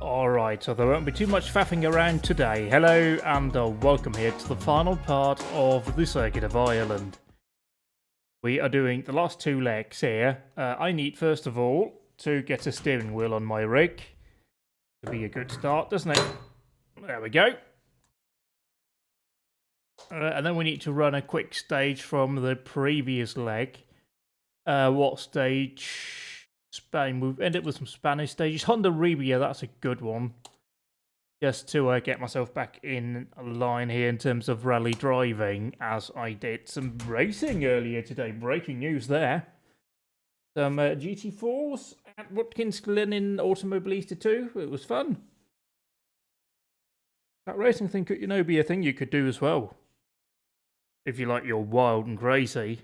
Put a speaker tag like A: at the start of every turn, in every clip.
A: Alright, so there won't be too much faffing around today. Hello and welcome here to the final part of the Circuit of Ireland. We are doing the last two legs here. I need, first of all, to get a steering wheel on my rig. It'll be a good start, doesn't it? There we go. And then we need to run a quick stage from the previous leg. What stage? Spain. We've ended up with some Spanish stages. Honda RBR, that's a good one. Just to get myself back in line here in terms of rally driving, as I did some racing earlier today. Breaking news there. Some GT4s at Watkins Glen in Automobilista 2. It was fun. That racing thing could, be a thing you could do as well. If you like your wild and crazy.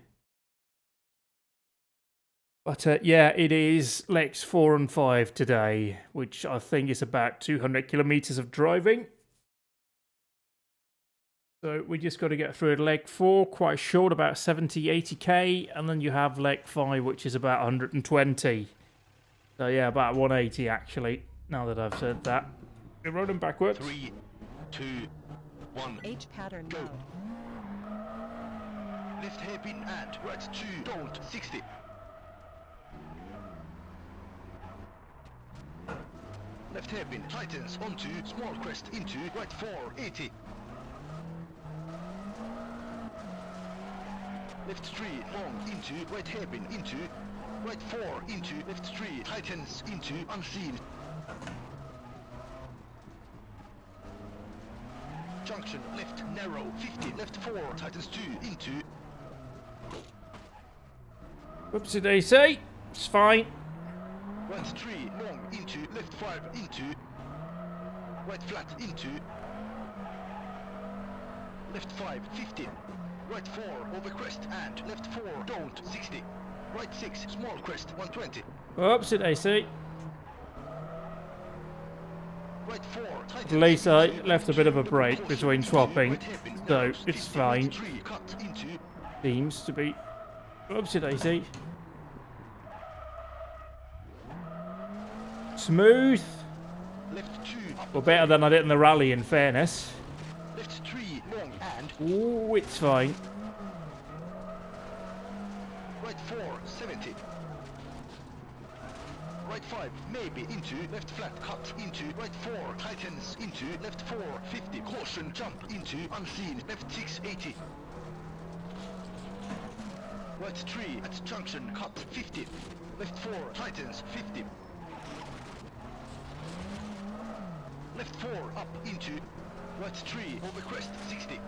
A: But yeah, it is legs 4 and 5 today, which I think is about 200 kilometers of driving. So we just got to get through leg 4, quite short, about 70, 80k, and then you have leg 5, which is about 120. So yeah, about 180 actually, now that I've said that. We're rolling backwards.
B: 3, 2, 1.
C: H pattern
B: go.
C: mode.
B: Left hairpin and right 2, don't, 60. Left hairpin, tightens, onto, small crest, into, right 4, 80. Left 3, long, into, right hairpin, into, right 4, into, left 3, tightens, into, unseen. Junction, left, narrow, 50, left 4, tightens 2, into.
A: Whoopsie daisy, it's fine.
B: Right 3, long, into, left 5, into, right flat, into, left 5, 50, right 4, over crest, and left 4, don't, 60, right 6, small crest, 120.
A: Whoopsie daisy.
B: Right 4,
A: At least I left a bit of a break between swapping, so it's fine. Seems to be. Whoopsie daisy. Smooth.
B: Left 2,
A: Well, better than I did in the rally, in fairness.
B: left 3, long, and
A: Ooh, it's fine.
B: right 4, 70. Right 5, maybe, into, left flat, cut, into, right 4, tightens, into, left 4, 50, caution, jump, into, unseen, left 6, 80. Right 3, at junction, cut, 50, left 4, tightens, 50. Left 4, up, into, right 3, over crest, 60.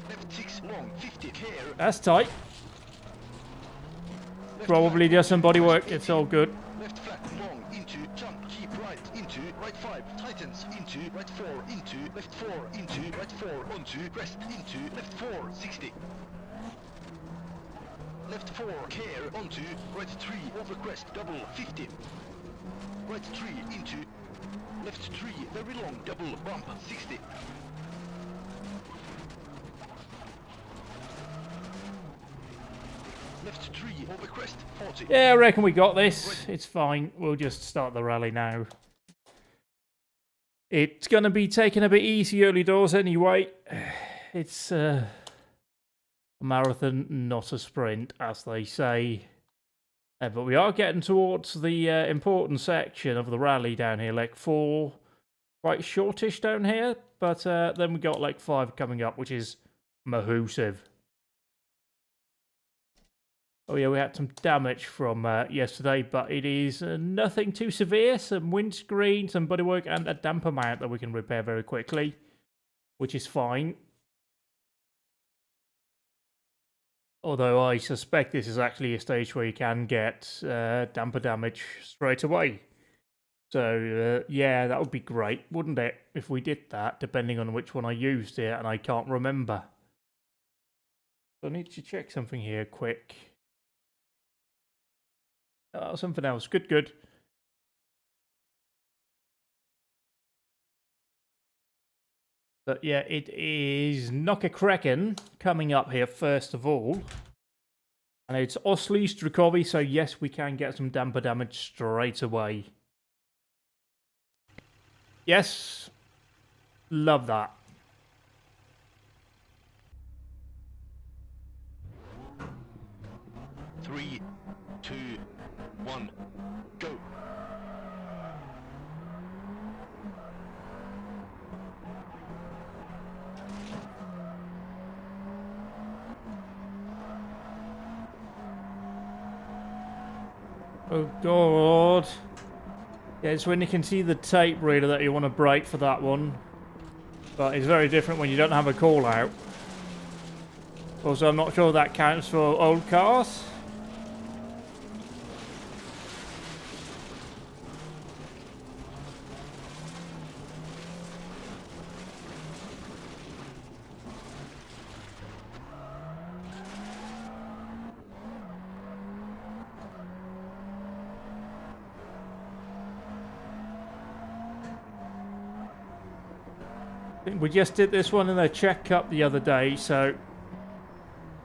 B: Left 6, long, 50, care.
A: That's tight.
B: Left
A: Probably
B: flat,
A: just some body
B: crest,
A: work.
B: 80.
A: It's all good.
B: Left flat, long, into, jump, keep right, into, right 5, tightens, into, right 4, into, left 4, into, right 4, onto, crest, into, left 4, 60. Left 4, care, onto, right 3, over crest, double, 50. Right 3, into, left 3, very long, double, bump, 60. Left 3, over crest, 40.
A: Yeah, I reckon we got this. It's fine. We'll just start the rally now. It's going to be taking a bit easy early doors anyway. It's a marathon, not a sprint, as they say. But we are getting towards the important section of the rally down here. Leg 4, quite shortish down here. But then we got leg 5 coming up, which is massive. Oh yeah, we had some damage from yesterday, but it is nothing too severe. Some windscreen, some bodywork, and a damper mount that we can repair very quickly, which is fine. Although I suspect this is actually a stage where you can get damper damage straight away. So yeah, that would be great, wouldn't it, if we did that, depending on which one I used here, and I can't remember. So I need to check something here quick. Oh, something else. Good, good. But yeah, it is Knocker-Kraken coming up here first of all. And it's Osley Strukovi, so yes, we can get some damper damage straight away. Yes. Love that.
B: Three, two, one, go.
A: Oh god. Yeah, it's when you can see the tape reader that you want to brake for that one. But it's very different when you don't have a call out. Also, I'm not sure that counts for old cars. We just did this one in a Czech Cup the other day, so...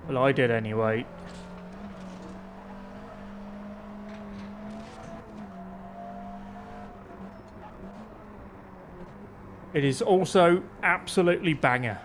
A: Well, I did anyway. It is also absolutely banger.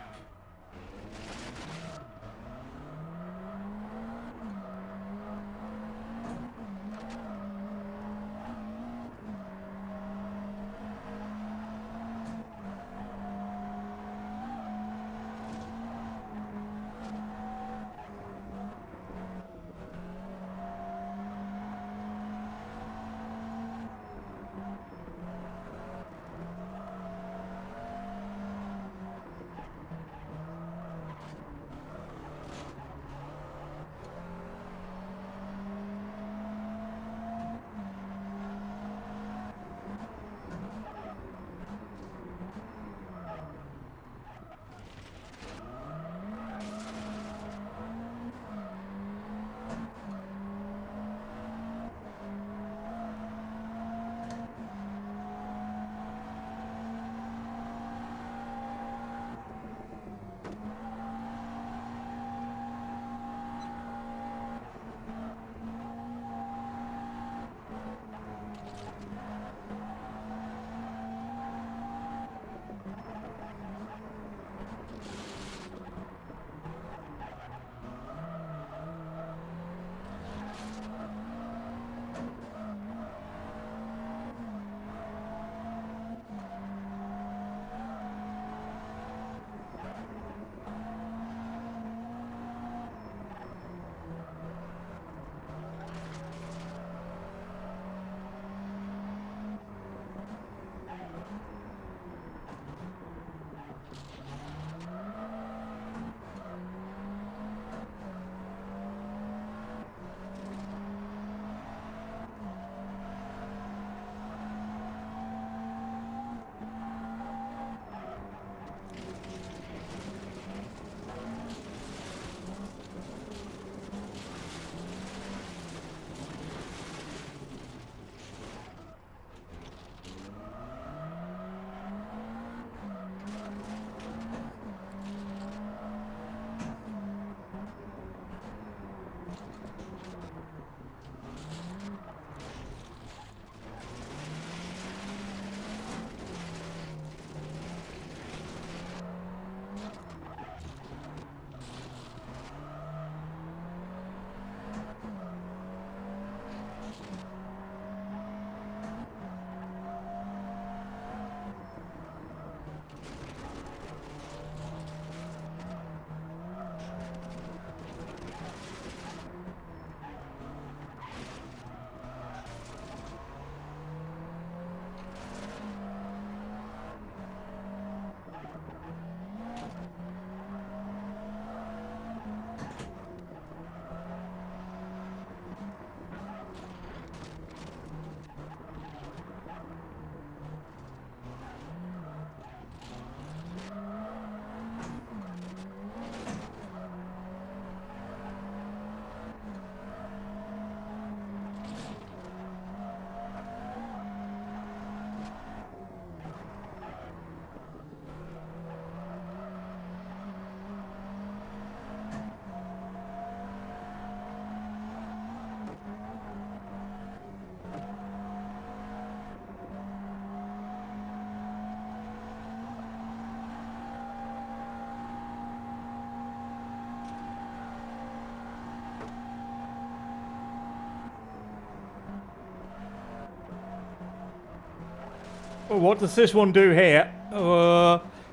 A: Well, what does this one do here?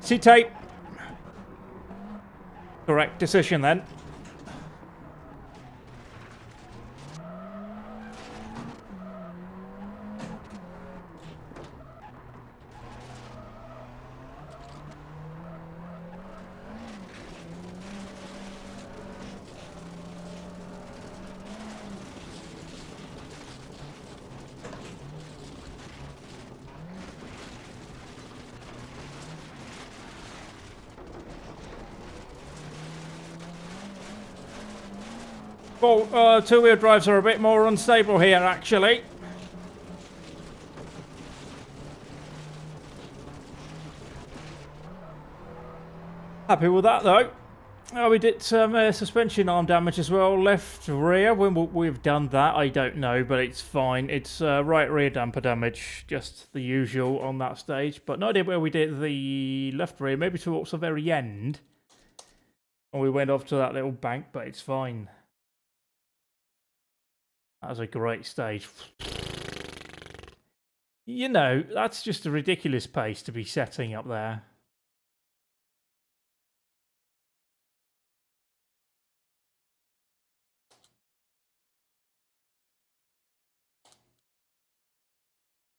A: See tape. Correct decision then. Well, two-wheel drives are a bit more unstable here, actually. Happy with that, though. We did some suspension arm damage as well. Left rear, when we've done that, I don't know, but it's fine. It's right rear damper damage, just the usual on that stage. But no idea where we did the left rear, maybe towards the very end. And we went off to that little bank, but it's fine. That was a great stage. You know, that's just a ridiculous pace to be setting up there.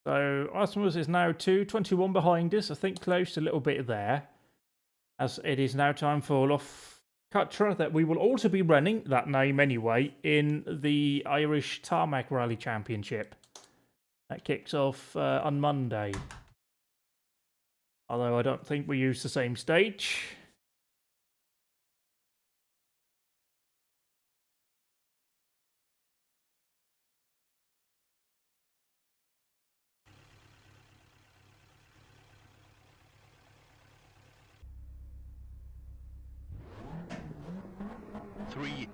A: So Artemis is now 2:21 behind us. I think close a little bit there. As it is now time for Lough Cutra, that we will also be running, that name anyway, in the Irish Tarmac Rally Championship. That kicks off on Monday. Although I don't think we use the same stage.
B: Three,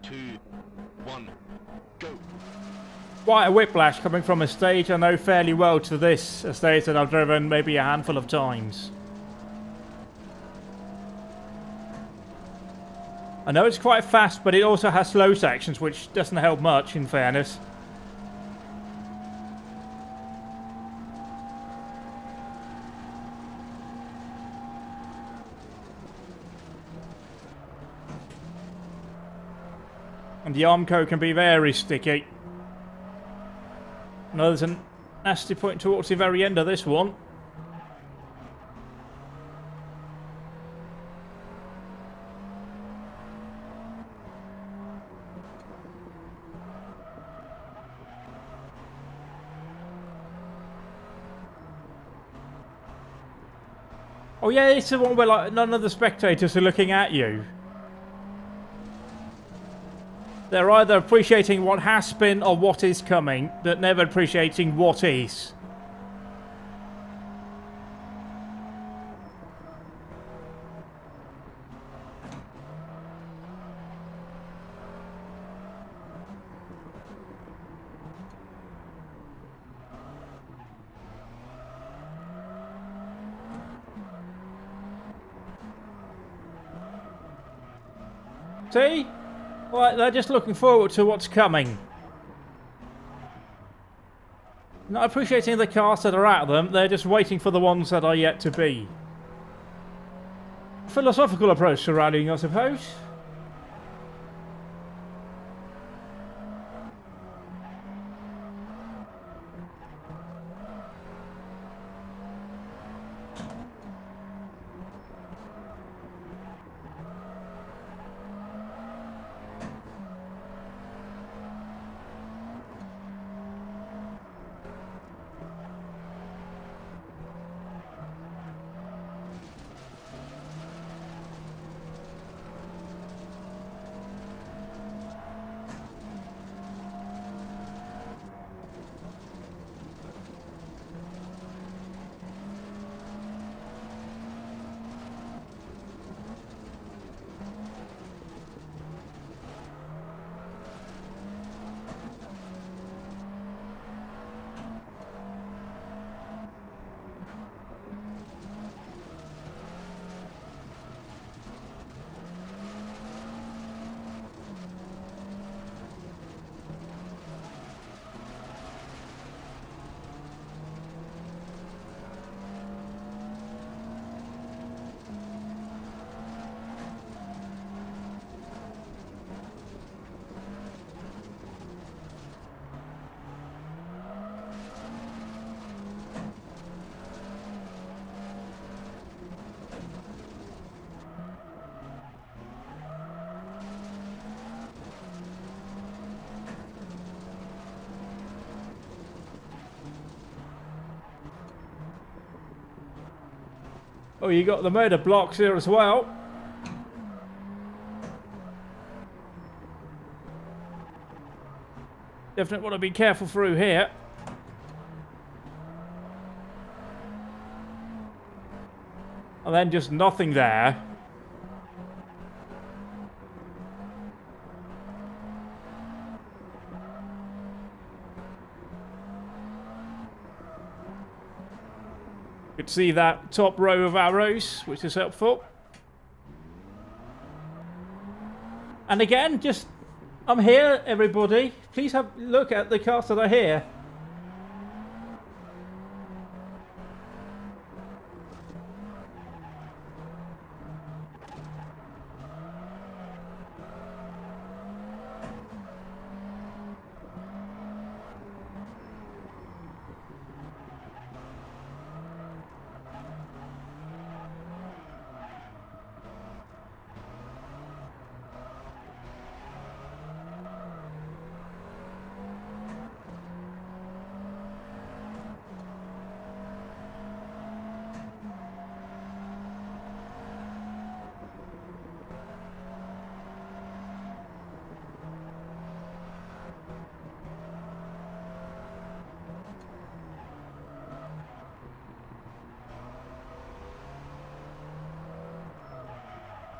B: two, one, go.
A: Quite a whiplash coming from a stage I know fairly well to this, a stage that I've driven maybe a handful of times. I know it's quite fast, but it also has slow sections, which doesn't help much, in fairness. And the Armco can be very sticky. No, there's a nasty point towards the very end of this one. Oh yeah, it's the one where like none of the spectators are looking at you. They're either appreciating what has been or what is coming, but never appreciating what is. See? Well, they're just looking forward to what's coming. Not appreciating the cars that are at them, they're just waiting for the ones that are yet to be. Philosophical approach to rallying, I suppose. Oh, you got the motor blocks here as well. Definitely want to be careful through here. And then just nothing there. You can see that top row of arrows, which is helpful. And again, just, I'm here, everybody. Please have a look at the cars that are here.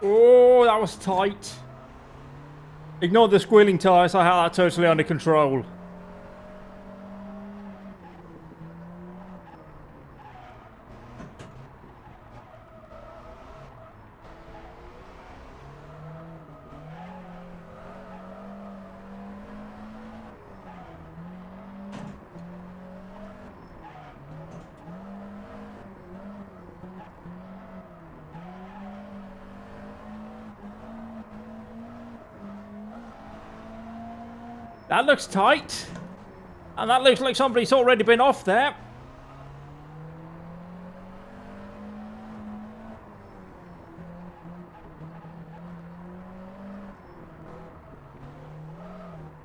A: Oh, that was tight. Ignore the squealing tyres, I had that totally under control. That looks tight. And that looks like somebody's already been off there.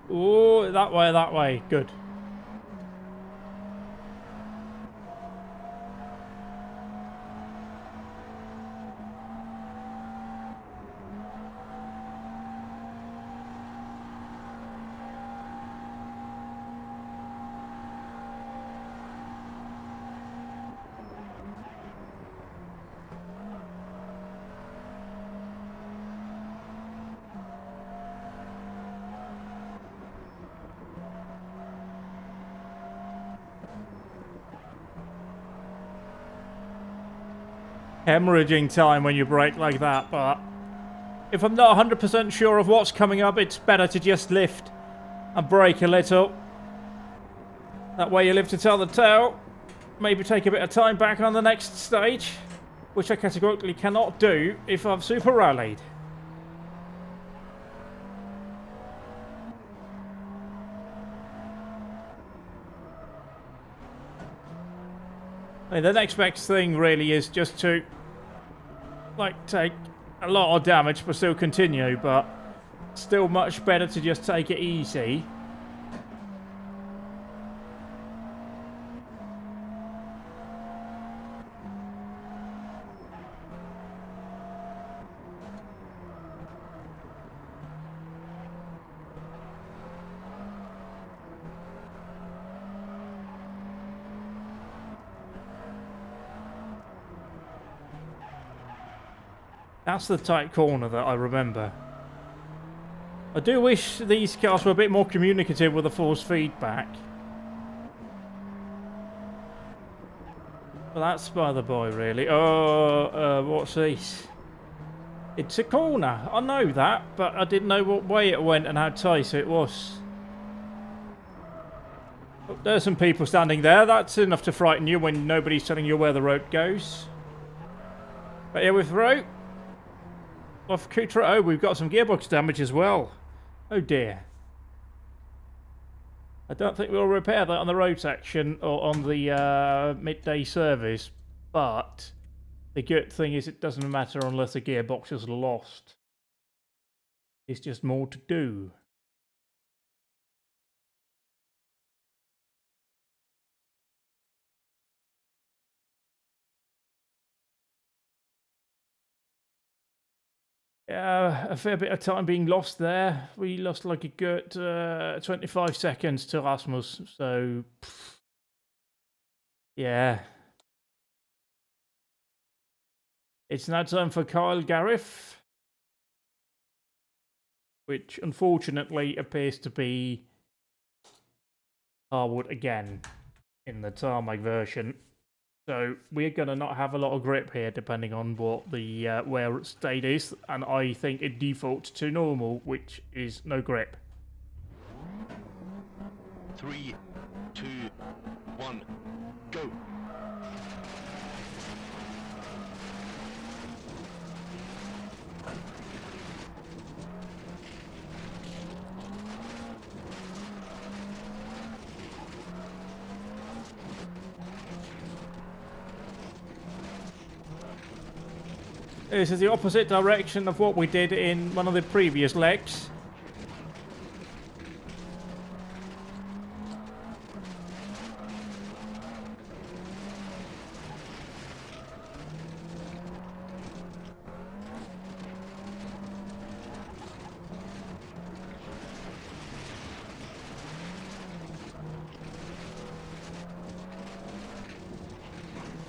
A: Oh, that way, that way. Good. Hemorrhaging time when you brake like that, but if I'm not 100% sure of what's coming up, it's better to just lift and brake a little. That way you live to tell the tale. Maybe take a bit of time back on the next stage, which I categorically cannot do if I've super rallied. I mean, the next best thing really is just to like take a lot of damage but still continue, but still much better to just take it easy. That's the tight corner that I remember. I do wish these cars were a bit more communicative with the force feedback. But that's by the by, really. Oh, what's this? It's a corner. I know that, but I didn't know what way it went and how tight it was. Oh, there's some people standing there. That's enough to frighten you when nobody's telling you where the road goes. But here we're through. Off Kutra. Oh, we've got some gearbox damage as well. Oh dear. I don't think we'll repair that on the road section or on the midday service, but the good thing is it doesn't matter unless the gearbox is lost. It's just more to do. A fair bit of time being lost there. We lost like a good 25 seconds to Rasmus, so yeah. It's now time for Kyle Gareth, which unfortunately appears to be Harwood again in the tarmac version. So we're going to not have a lot of grip here depending on what the wear state is, and I think it defaults to normal, which is no grip.
B: 3, 2, 1, go.
A: This is the opposite direction of what we did in one of the previous legs.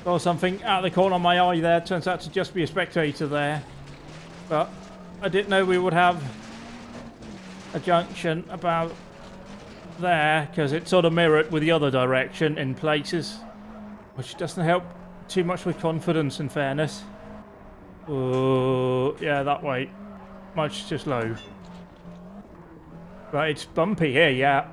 A: Saw something out of the corner of my eye there. Turns out to just be a spectator there. But I didn't know we would have a junction about there, because it sort of mirrored with the other direction in places, which doesn't help too much with confidence, in fairness. Oh, yeah, that way. Much too slow. But it's bumpy here, yeah.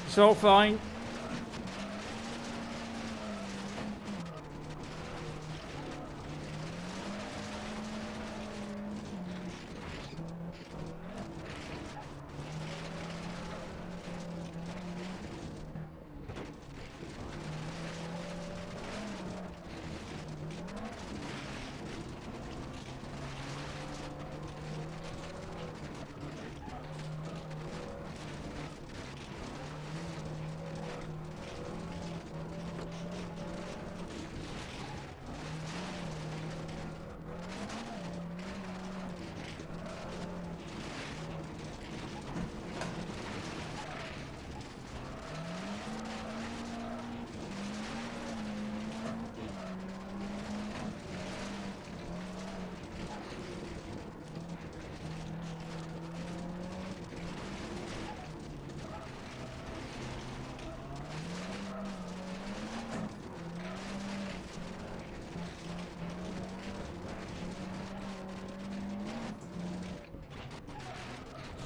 A: It's all fine.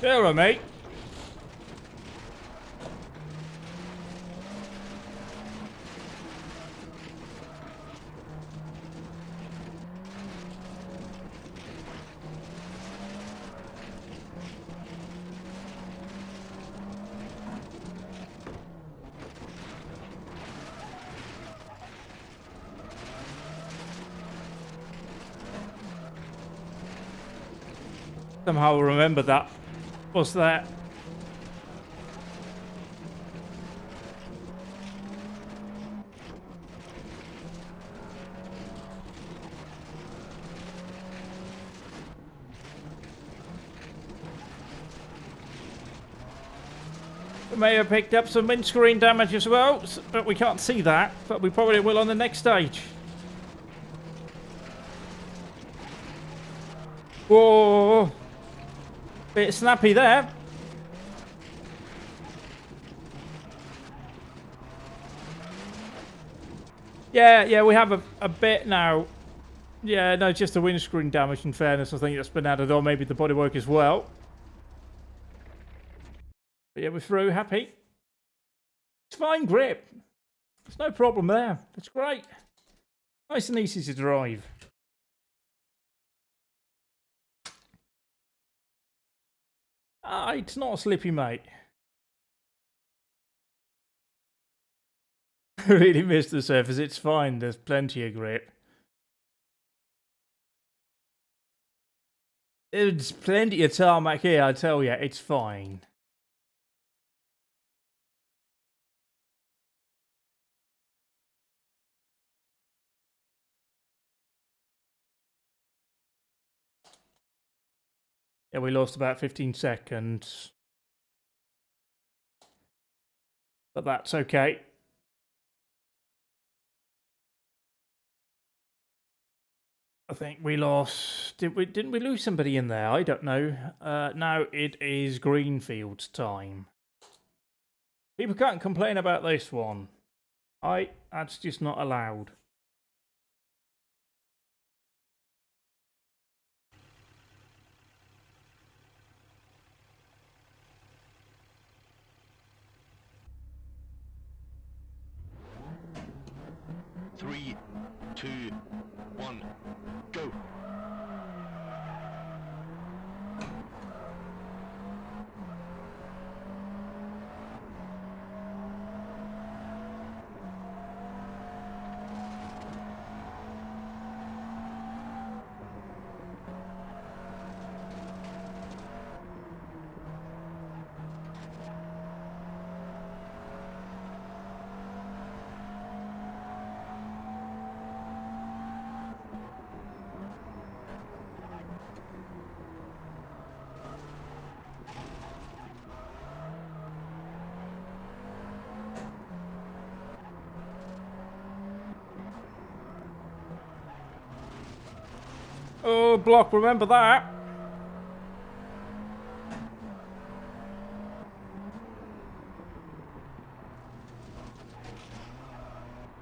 A: There, mate. Somehow remember that. What's that? We may have picked up some windscreen damage as well, but we can't see that. But we probably will on the next stage. Whoa! Bit snappy there. Yeah, we have a bit now. Yeah, no, just the windscreen damage, in fairness. I think that's been added on, maybe the bodywork as well. But yeah, we're through. Happy. It's fine grip. There's no problem there. It's great. Nice and easy to drive. It's not a slippy, mate. Really missed the surface. It's fine. There's plenty of grip. There's plenty of tarmac here, I tell you. It's fine. Yeah, we lost about 15 seconds. But that's okay. I think we lost. Didn't we lose somebody in there? I don't know. Now it is Greenfield's time. People can't complain about this one. That's just not allowed.
B: Three, two, one, go.
A: Oh, block, remember that.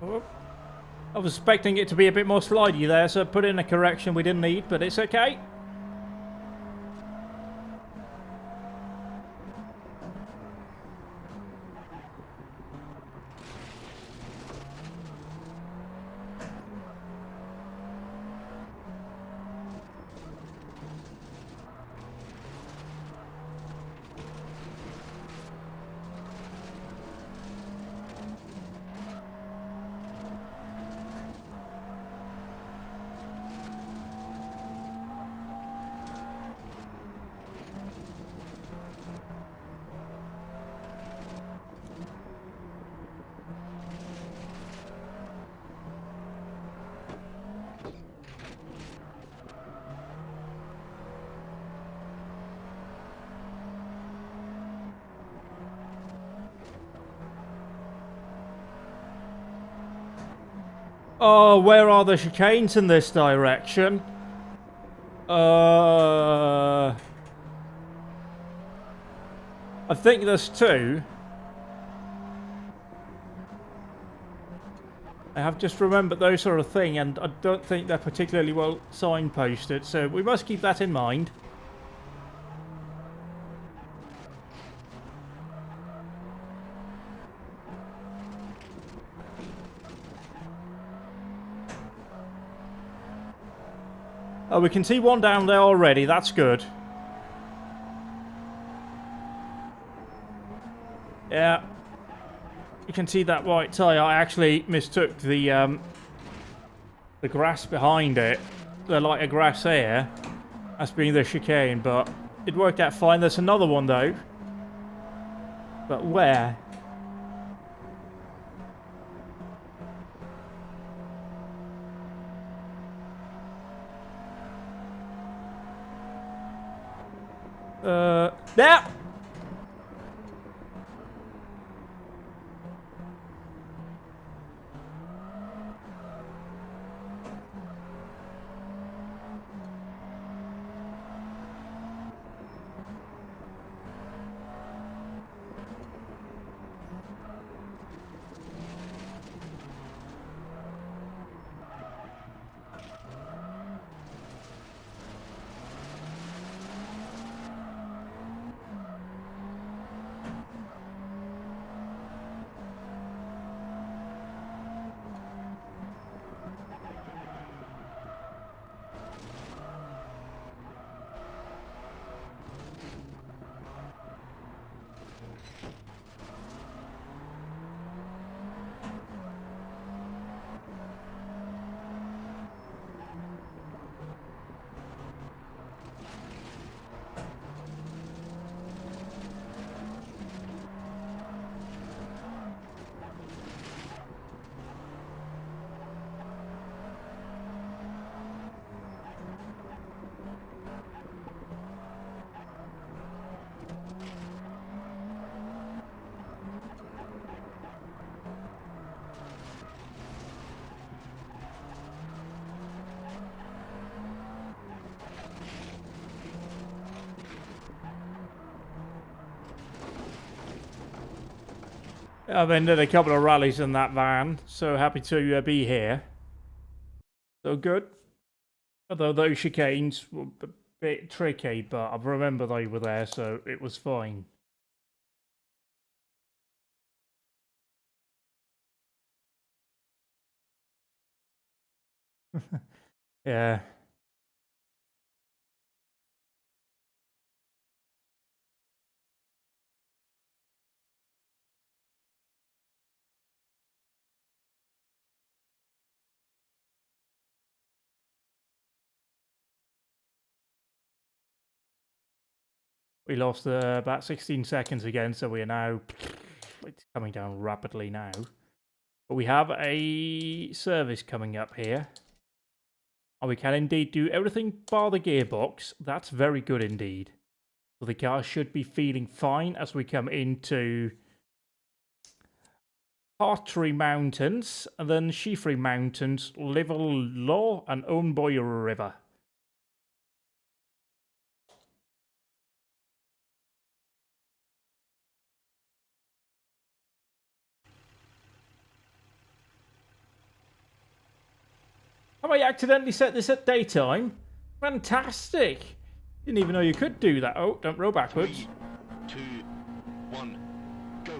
A: Oh. I was expecting it to be a bit more slidey there, so I put in a correction we didn't need, but it's okay. Oh, where are the chicanes in this direction? I think there's two. I have just remembered those sort of thing, and I don't think they're particularly well signposted, so we must keep that in mind. Oh, we can see one down there already. That's good. Yeah. You can see that white tyre. I actually mistook the grass behind it, the lighter grass here, as being the chicane, but it worked out fine. There's another one, though. But where? There! I've ended a couple of rallies in that van, so happy to be here. So good. Although those chicanes were a bit tricky, but I remember they were there, so it was fine. Yeah. We lost about 16 seconds again, so we are now... It's coming down rapidly now. But we have a service coming up here. And we can indeed do everything bar the gearbox. That's very good indeed. So the car should be feeling fine as we come into Hartree Mountains, and then Sheafrey Mountains, Liverl Law, and Ownboy River. Have I accidentally set this at daytime? Fantastic! Didn't even know you could do that. Oh, don't roll backwards.
B: 3, 2, 1, go.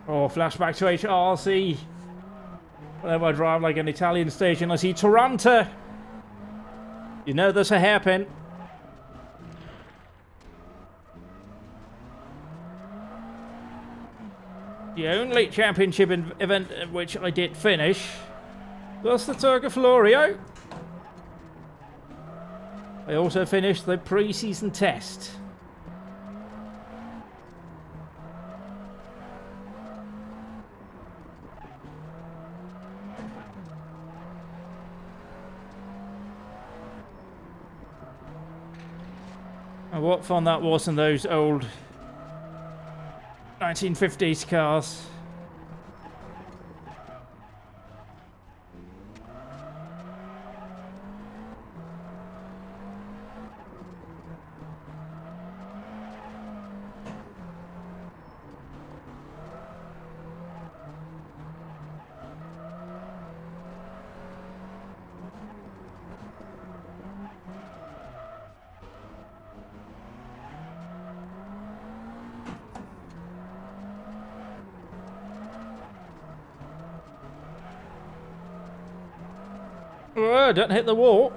A: Oh, flashback to HRC. Whenever I drive like an Italian station, I see Toronto. You know there's a hairpin. The only championship event at which I did finish was the Turco Florio. I also finished the pre-season test. And what fun that was in those old 1950s cars. Oh, don't hit the wall.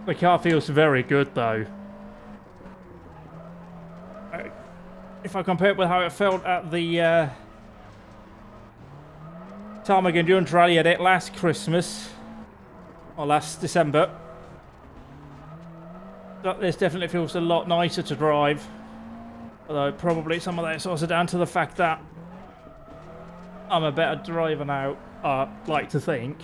A: The car feels very good though. If I compare it with how it felt at the Tarmac Endurance Rally I did last Christmas, or last December, this definitely feels a lot nicer to drive. Although probably some of that is also down to the fact that I'm a better driver now, I like to think.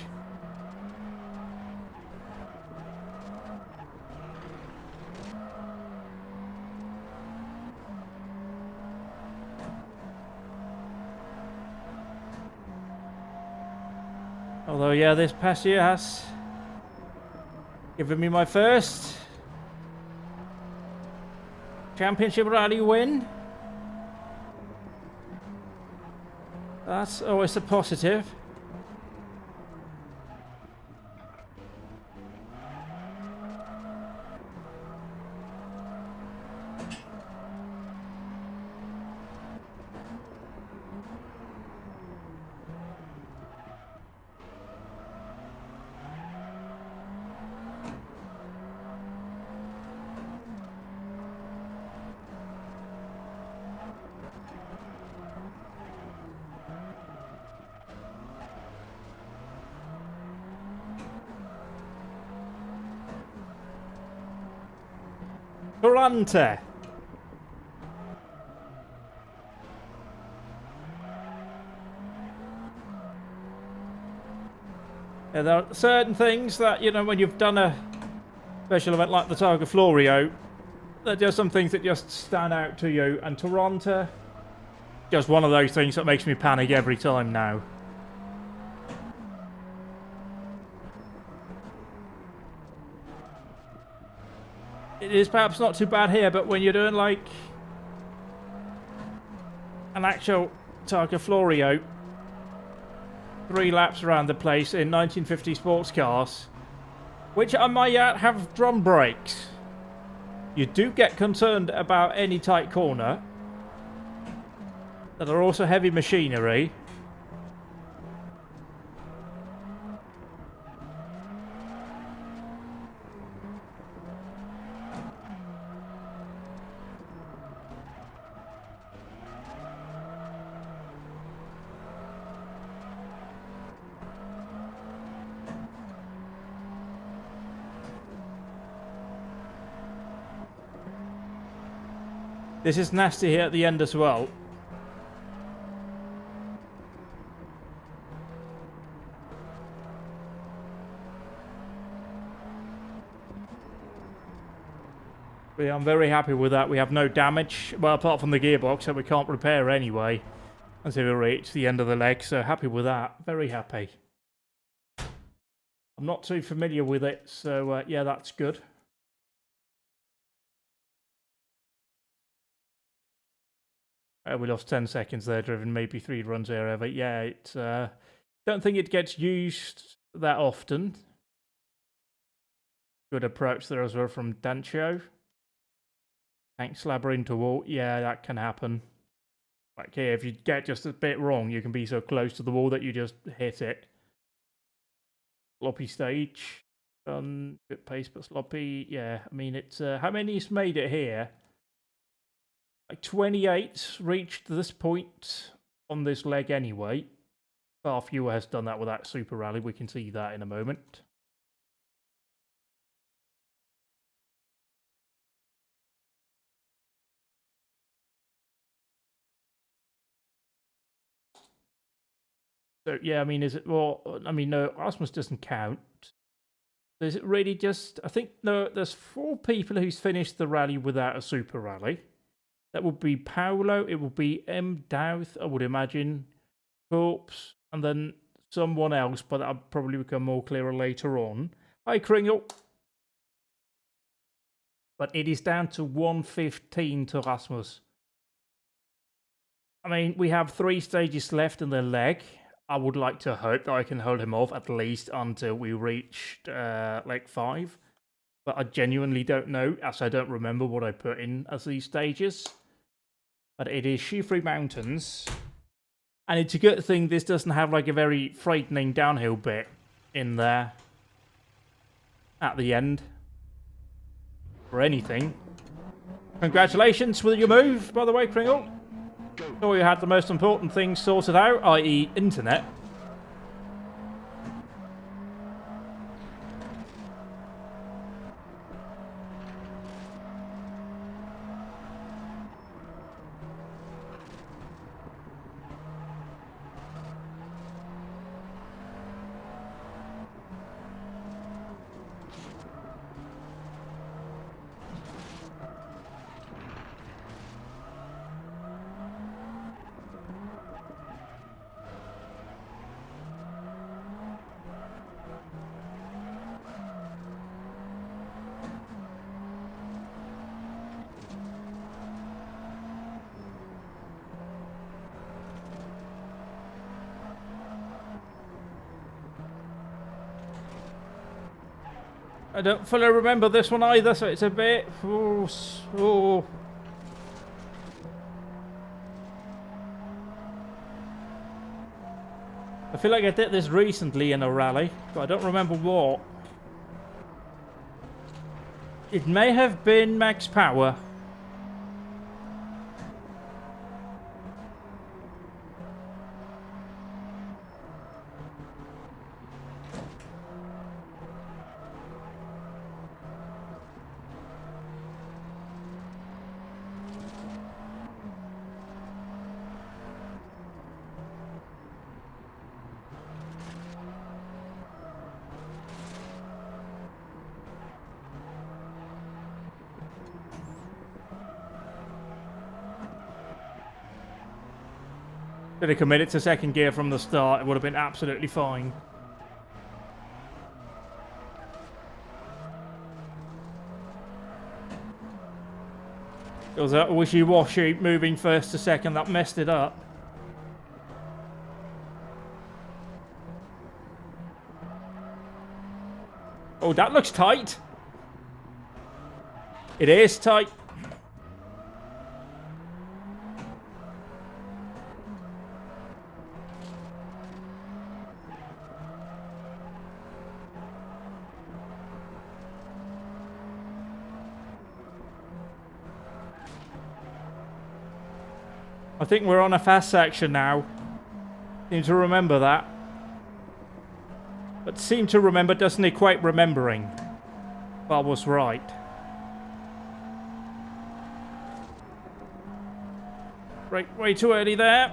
A: Although, yeah, this past year has given me my first Championship rally win. That's always a positive. Toronto. Yeah, there are certain things that, you know, when you've done a special event like the Targa Florio, there are just some things that just stand out to you, and Toronto, just one of those things that makes me panic every time now. It is perhaps not too bad here, but when you're doing like an actual Targa Florio, 3 laps around the place in 1950 sports cars, which I might add have drum brakes, you do get concerned about any tight corner. That are also heavy machinery. This is nasty here at the end as well. I'm very happy with that. We have no damage, well, apart from the gearbox that we can't repair anyway until we reach the end of the leg, so happy with that. Very happy. I'm not too familiar with it, so yeah, that's good. We lost 10 seconds there, driven maybe 3 runs there, but yeah, it don't think it gets used that often. Good approach there as well from Dancho. Tank slabber into wall. Yeah, that can happen. Like here, if you get just a bit wrong, you can be so close to the wall that you just hit it. Sloppy stage. Good pace, but sloppy. Yeah, I mean, it's... how many's made it here? Like 28 reached this point on this leg anyway. Far fewer has done that with that Super Rally. We can see that in a moment. So, yeah, I mean, is it... Well, I mean, no, Rasmus doesn't count. So is it really just... I think, no, there's 4 people who's finished the rally without a Super Rally. That would be Paolo, it would be M. Douth, I would imagine, Corpse, and then someone else, but that'll probably become more clearer later on. Hi, Kringle. But it is down to 1:15 to Rasmus. I mean, we have 3 stages left in the leg. I would like to hope that I can hold him off at least until we reached leg 5. But I genuinely don't know, as I don't remember what I put in as these stages. But it is Shoe-Free Mountains. And it's a good thing this doesn't have like a very frightening downhill bit in there. At the end. Or anything. Congratulations with your move, by the way, Kringle. Sure you had the most important things sorted out, i.e. internet. I don't fully remember this one either, so it's a bit... Oh. I feel like I did this recently in a rally, but I don't remember what. It may have been max power. Should have committed to second gear from the start, it would have been absolutely fine. It was that wishy-washy moving first to second that messed it up. Oh, that looks tight. It is tight. I think we're on a fast section now. Seem to remember that. But seem to remember doesn't equate remembering. But I was right. Right, way too early there.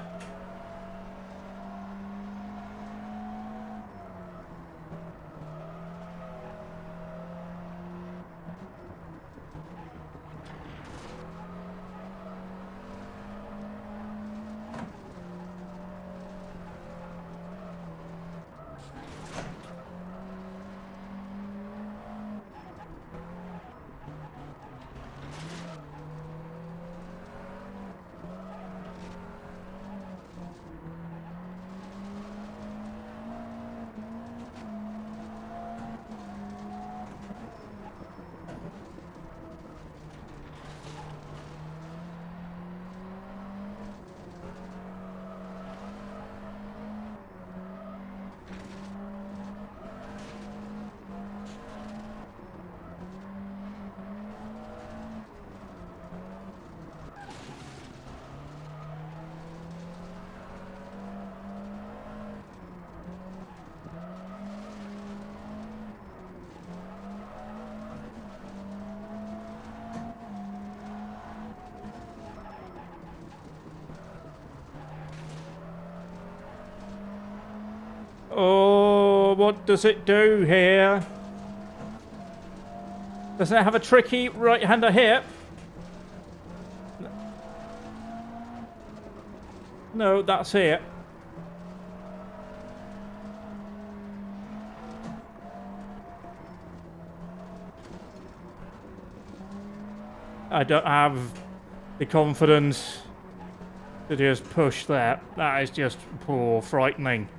A: Oh, what does it do here? Doesn't it have a tricky right-hander hip? No, that's it. I don't have the confidence to just push that. That is just poor, frightening.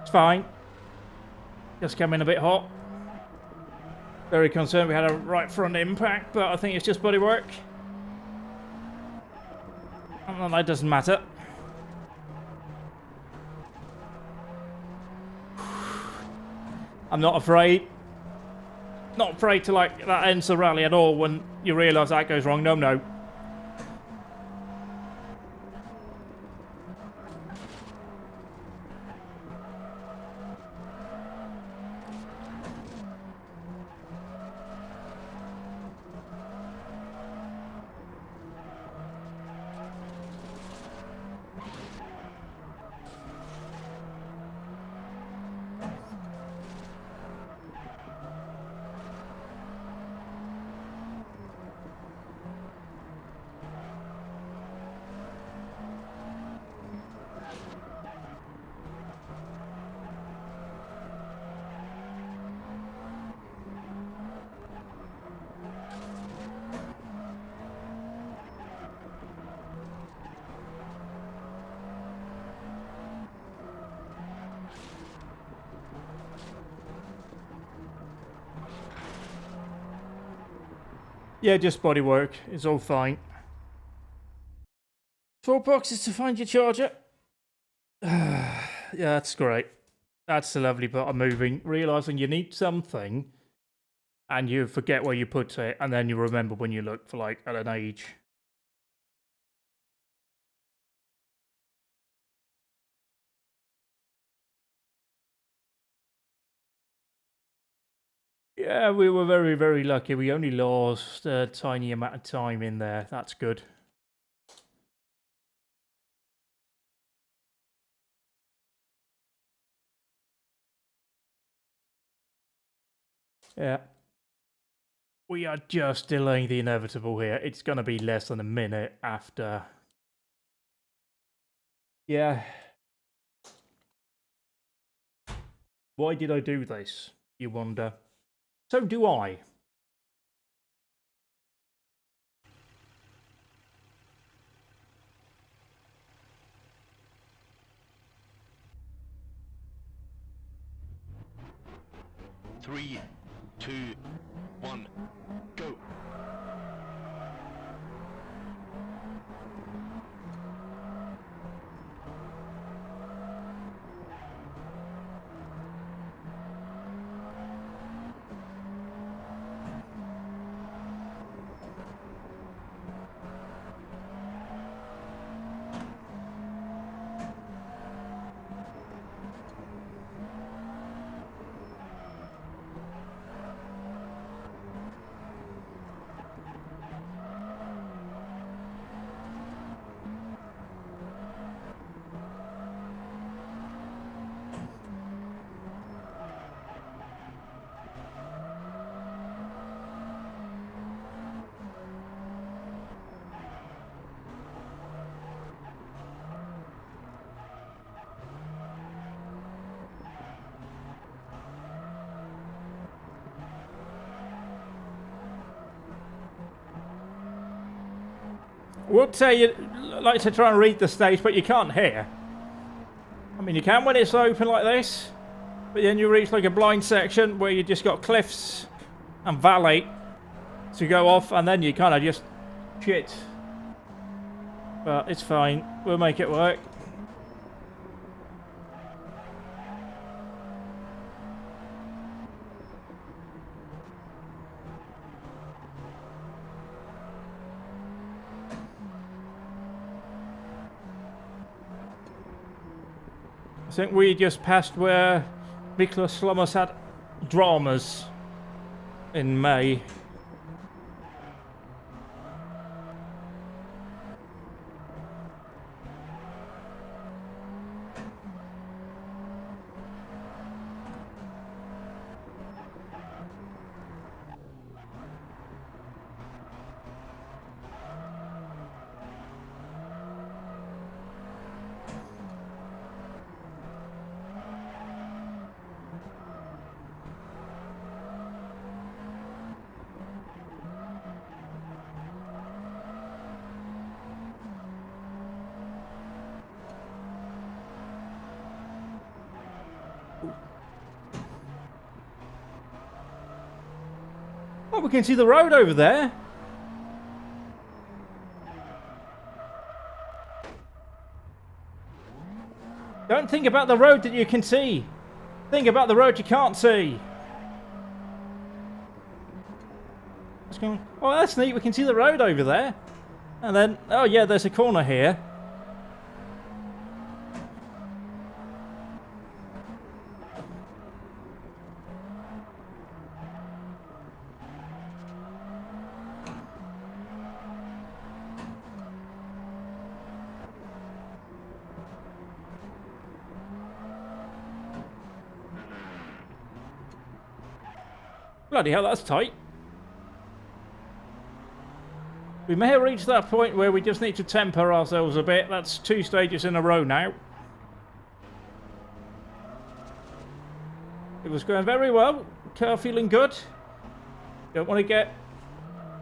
A: It's fine. Just came in a bit hot. Very concerned we had a right front impact, but I think it's just bodywork. And that doesn't matter. I'm not afraid. Not afraid to, like, that ends the rally at all when you realise that goes wrong. No, no. Yeah, just bodywork. It's all fine. 4 boxes to find your charger. Yeah, that's great. That's the lovely part of moving. Realising you need something and you forget where you put it, and then you remember when you look for, like, at an age. Yeah, we were very, very lucky. We only lost a tiny amount of time in there. That's good. Yeah. We are just delaying the inevitable here. It's going to be less than a minute after. Yeah. Why did I do this, you wonder? So do I.
B: Three, two, one, go.
A: Would say you like to try and read the stage, but you can't hear. I mean, you can when it's open like this, but then you reach like a blind section where you just got cliffs and valley to go off, and then you kind of just shit. But it's fine. We'll make it work. I think we just passed where Nicholas Slummers had dramas in May. Oh, we can see the road over there. Don't think about the road that you can see. Think about the road you can't see. What's going on? Oh, that's neat. We can see the road over there. And then, oh yeah, there's a corner here. Bloody hell, that's tight. We may have reached that point where we just need to temper ourselves a bit. That's 2 stages in a row now. It was going very well. Car feeling good. Don't want to get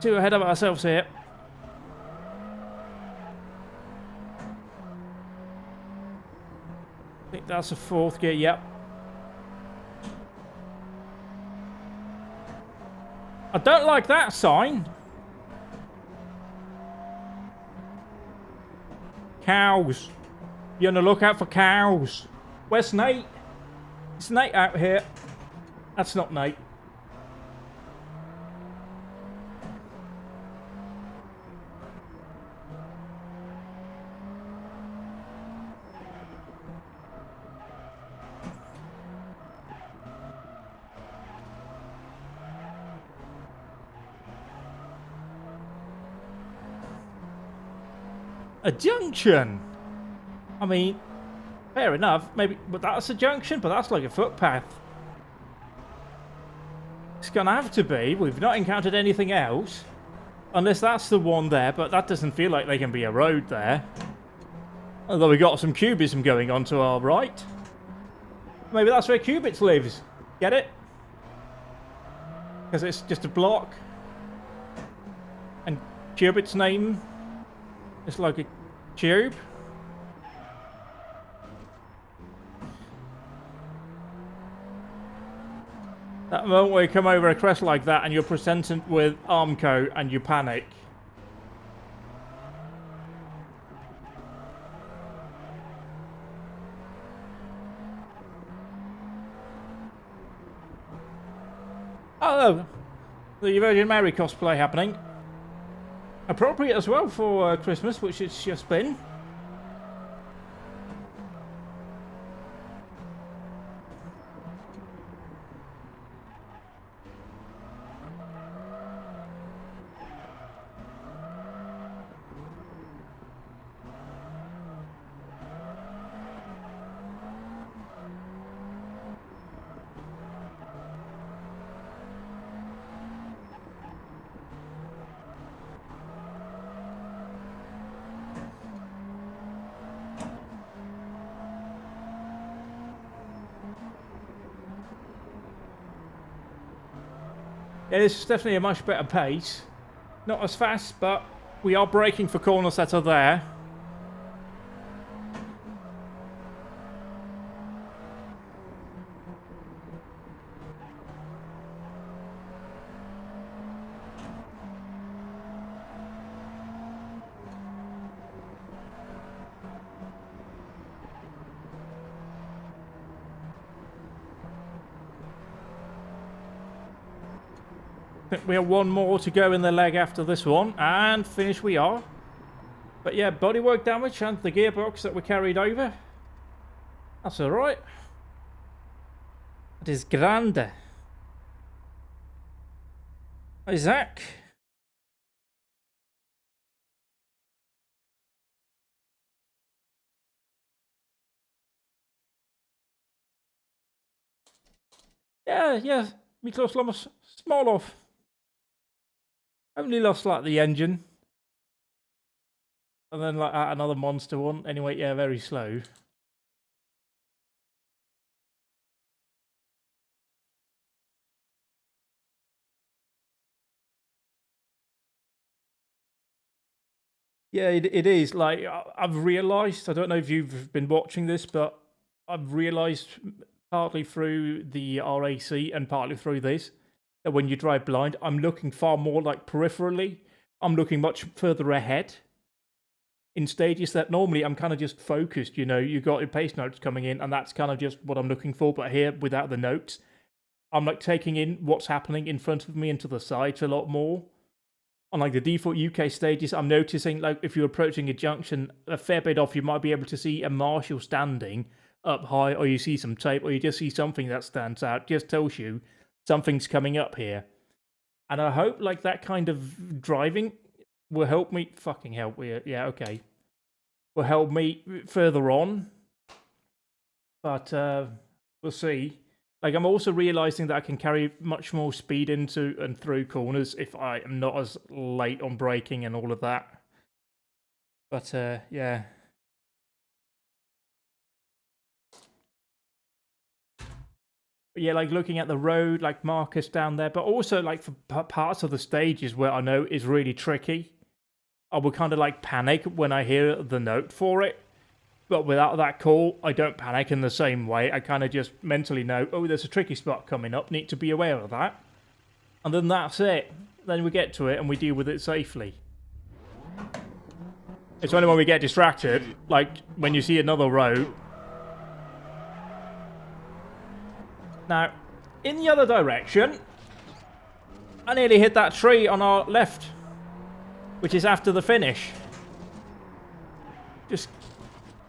A: too ahead of ourselves here. I think that's a 4th gear, yep. I don't like that sign. Cows. Be on the lookout for cows. Where's Nate? Is Nate out here? That's not Nate. A junction? I mean, fair enough, maybe, but that's a junction, but that's like a footpath. It's gonna have to be. We've not encountered anything else. Unless that's the one there, but that doesn't feel like there can be a road there. Although we got some cubism going on to our right. Maybe that's where Cubits lives. Get it? Because it's just a block. And Cubit's name is like a tube. That moment where you come over a crest like that and you're presented with Armco and you panic. Oh, the Virgin Mary cosplay happening. Appropriate as well for Christmas, which it's just been. Yeah, this is definitely a much better pace. Not as fast, but we are braking for corners that are there. I think we have one more to go in the leg after this one, and finish we are. But yeah, bodywork damage and the gearbox that we carried over. That's alright. It is grande. Hey, Zach. Yeah, Miklos Lomas, small off. Only lost like the engine. And then like another monster one. Anyway, yeah, very slow. Yeah, it is. Like, I've realised, I don't know if you've been watching this, but I've realised partly through the RAC and partly through this, that when you drive blind, I'm looking far more like peripherally. I'm looking much further ahead. In stages that normally I'm kind of just focused, you know, you got your pace notes coming in and that's kind of just what I'm looking for. But here, without the notes, I'm like taking in what's happening in front of me and to the sides a lot more. On like the default UK stages, I'm noticing like if you're approaching a junction a fair bit off, you might be able to see a marshal standing up high, or you see some tape, or you just see something that stands out, just tells you something's coming up here. And I hope like that kind of driving will help me, fucking help me, yeah, okay. Will help me further on. But we'll see. Like, I'm also realising that I can carry much more speed into and through corners if I am not as late on braking and all of that. But, yeah. But yeah, like, looking at the road, like, markers down there, but also, like, for parts of the stages where I know is really tricky, I will kind of, like, panic when I hear the note for it. But without that call, I don't panic in the same way. I kind of just mentally know, oh, there's a tricky spot coming up, need to be aware of that. And then that's it. Then we get to it and we deal with it safely. It's only when we get distracted, like when you see another road. Now, in the other direction, I nearly hit that tree on our left, which is after the finish. Just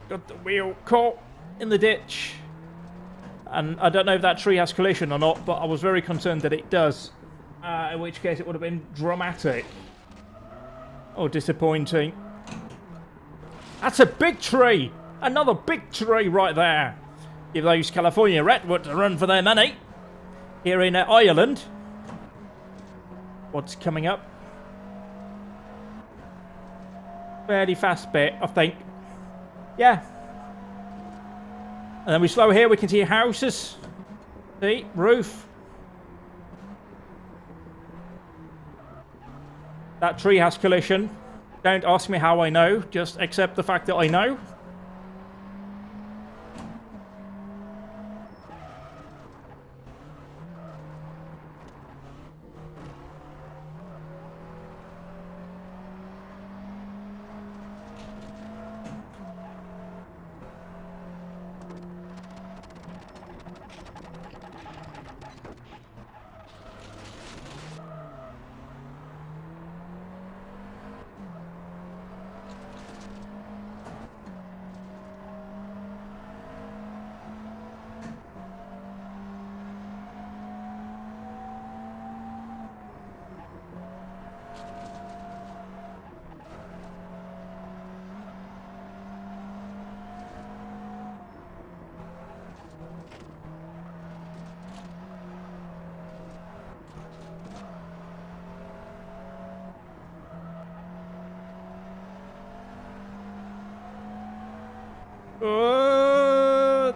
A: got the wheel caught in the ditch. And I don't know if that tree has collision or not, but I was very concerned that it does. In which case it would have been dramatic. Or disappointing. That's a big tree! Another big tree right there! Give those California redwoods a run for their money. Here in Ireland. What's coming up? Fairly fast bit, I think. Yeah. And then we slow here, we can see houses. See? Roof. That tree has collision. Don't ask me how I know, just accept the fact that I know.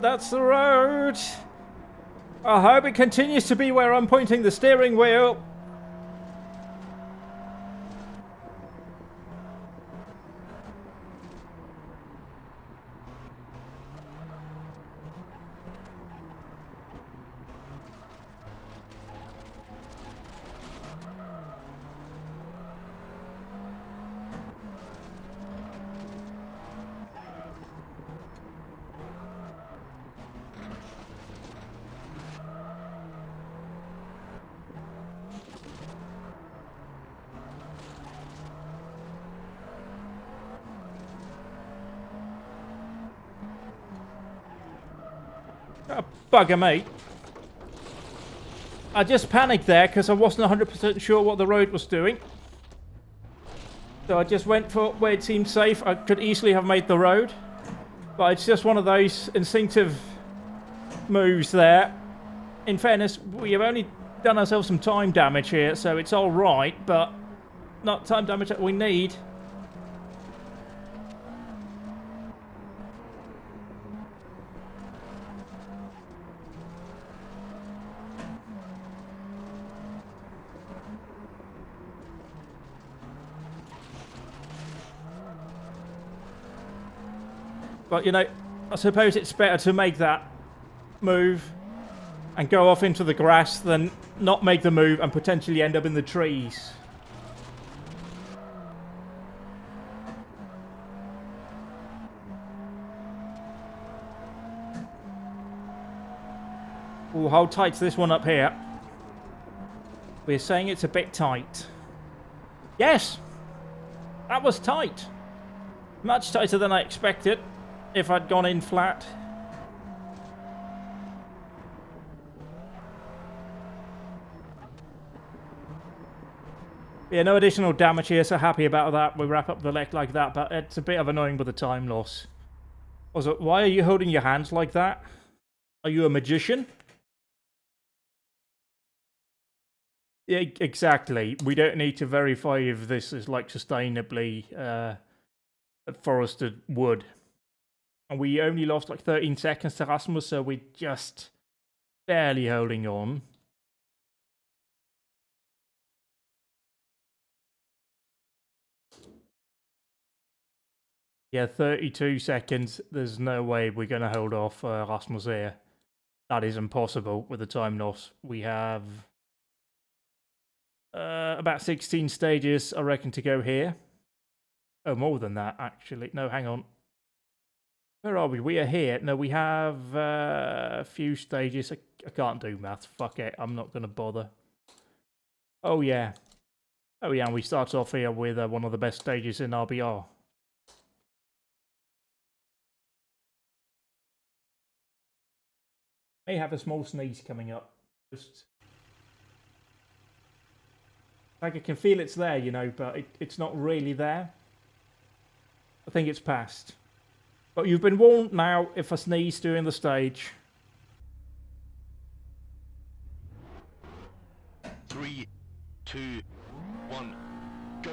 A: That's the road. I hope it continues to be where I'm pointing the steering wheel. Oh, bugger me. I just panicked there because I wasn't 100% sure what the road was doing. So I just went for where it seemed safe. I could easily have made the road. But it's just one of those instinctive moves there. In fairness, we have only done ourselves some time damage here, so it's alright, but not time damage that we need. But, you know, I suppose it's better to make that move and go off into the grass than not make the move and potentially end up in the trees. Ooh, how tight's this one up here? We're saying it's a bit tight. Yes! That was tight. Much tighter than I expected. If I'd gone in flat. Yeah, no additional damage here, so happy about that. We wrap up the leg like that, but it's a bit of annoying with the time loss. Also, why are you holding your hands like that? Are you a magician? Yeah, exactly. We don't need to verify if this is like sustainably forested wood. And we only lost like 13 seconds to Rasmus, so we're just barely holding on. Yeah, 32 seconds. There's no way we're going to hold off Rasmus here. That is impossible with the time loss. We have about 16 stages, I reckon, to go here. Oh, more than that, actually. No, hang on. Where are we? We are here. No, we have a few stages. I can't do maths. Fuck it. I'm not going to bother. Oh, yeah. Oh, yeah, and we start off here with one of the best stages in RBR. May have a small sneeze coming up. Just... like I can feel it's there, you know, but it's not really there. I think it's passed. But you've been warned now if I sneeze during the stage.
B: 3, 2, 1, go.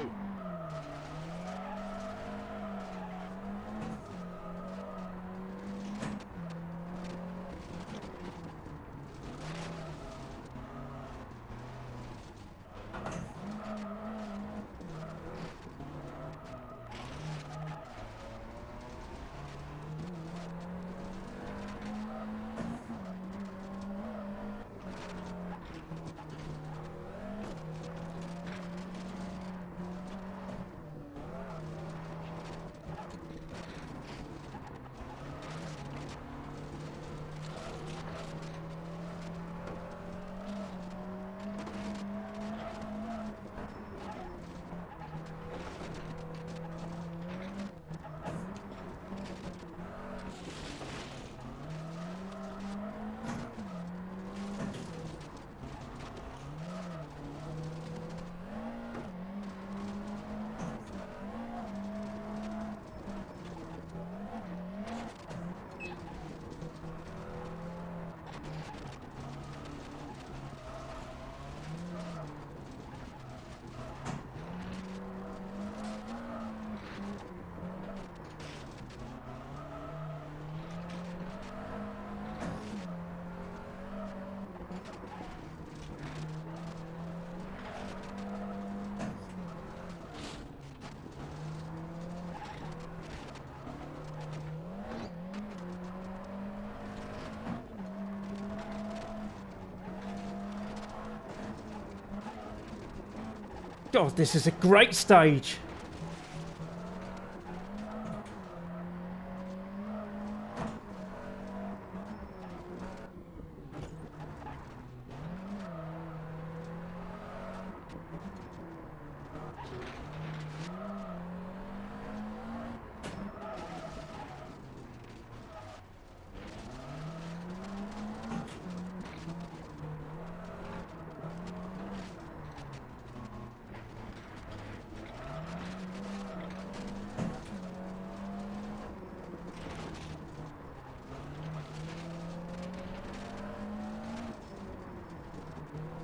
A: God, this is a great stage.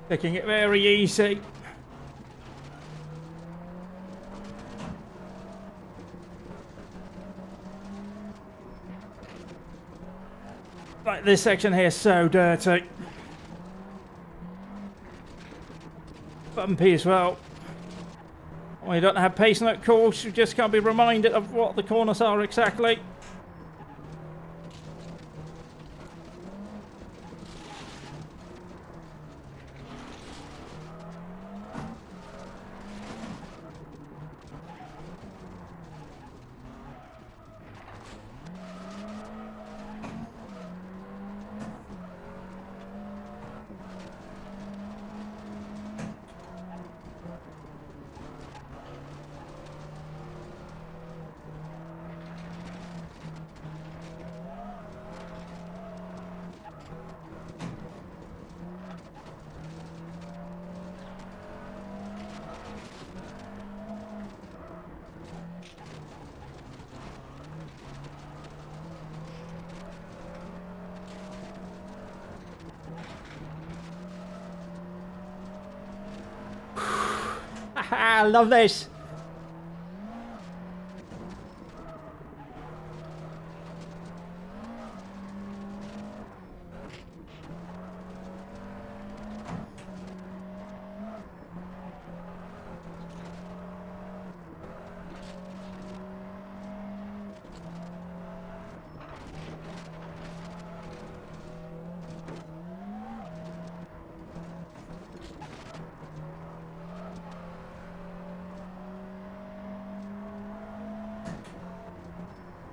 A: Taking it very easy. Like this section here is so dirty. Bumpy as well. When you don't have pace on that course, you just can't be reminded of what the corners are exactly. I love this.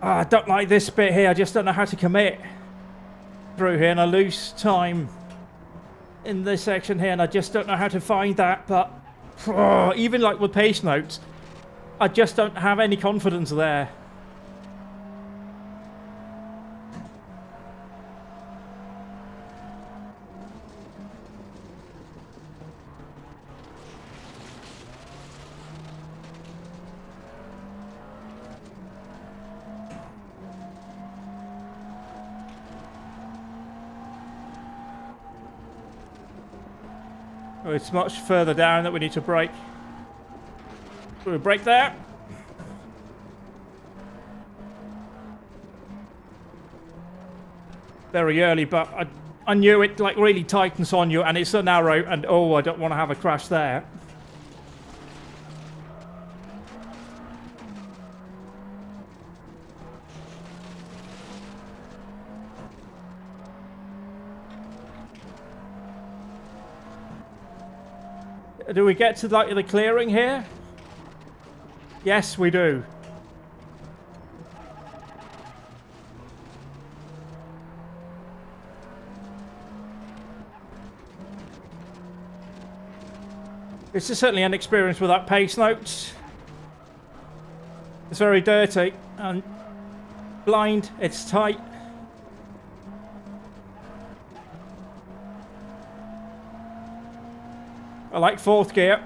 A: I don't like this bit here. I just don't know how to commit through here, and I lose time in this section here, and I just don't know how to find that. But even like with pace notes, I just don't have any confidence there. Oh, it's much further down that we need to brake. We'll brake there. Very early, but I knew it like really tightens on you, and it's so narrow, and oh, I don't want to have a crash there. Do we get to like the clearing here? Yes, we do. This is certainly an experience without pace notes. It's very dirty and blind. It's tight. I like fourth gear.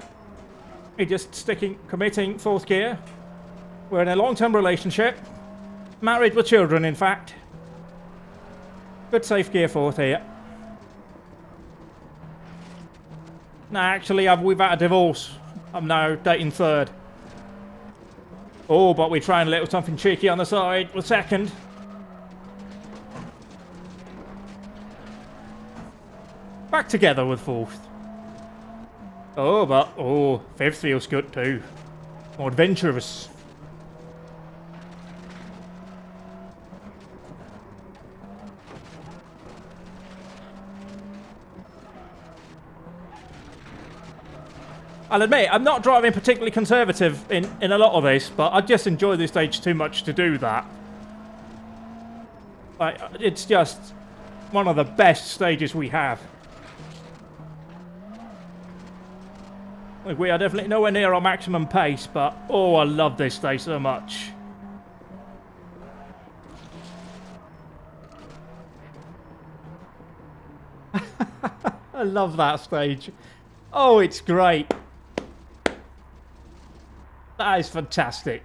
A: You're just committing fourth gear. We're in a long-term relationship. Married with children, in fact. Good safe gear fourth here. No, actually, we've had a divorce. I'm now dating third. Oh, but we're trying a little something cheeky on the side with second. Back together with fourth. Oh, but fifth feels good too. More adventurous. I'll admit, I'm not driving particularly conservative in a lot of this, but I just enjoy this stage too much to do that. Like, it's just one of the best stages we have. Like, we are definitely nowhere near our maximum pace, but oh, I love this stage so much. I love that stage. Oh, it's great. That is fantastic.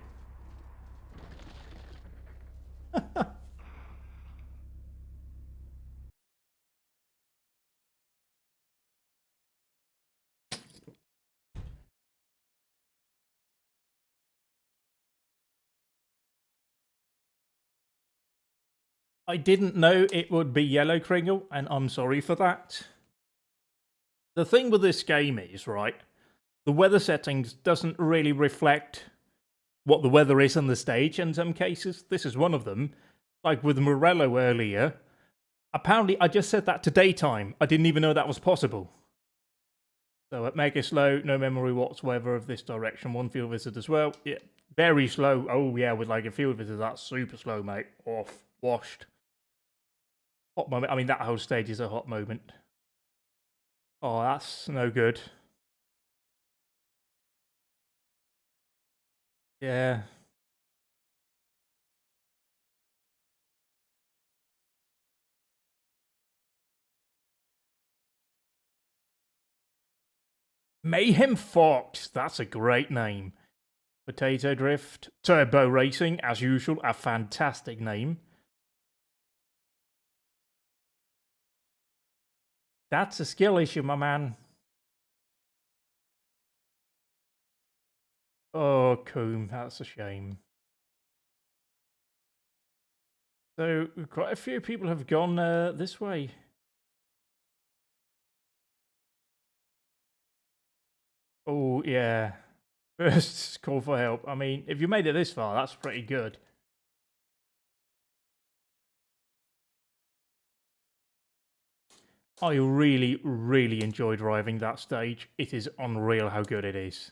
A: I didn't know it would be yellow Kringle, and I'm sorry for that. The thing with this game is, right, the weather settings doesn't really reflect what the weather is on the stage in some cases. This is one of them. Like with Morello earlier, apparently I just set that to daytime. I didn't even know that was possible. So at mega slow, no memory whatsoever of this direction. One field visit as well. Yeah, very slow. Oh yeah, with like a field visit, that's super slow, mate. Off, washed. Hot moment. I mean, that whole stage is a hot moment. Oh, that's no good. Yeah. Mayhem Fox. That's a great name. Potato Drift. Turbo Racing, as usual, a fantastic name. That's a skill issue, my man. Oh, Coombe, that's a shame. So, quite a few people have gone this way. Oh, yeah. First call for help. I mean, if you made it this far, that's pretty good. I really, really enjoyed driving that stage. It is unreal how good it is.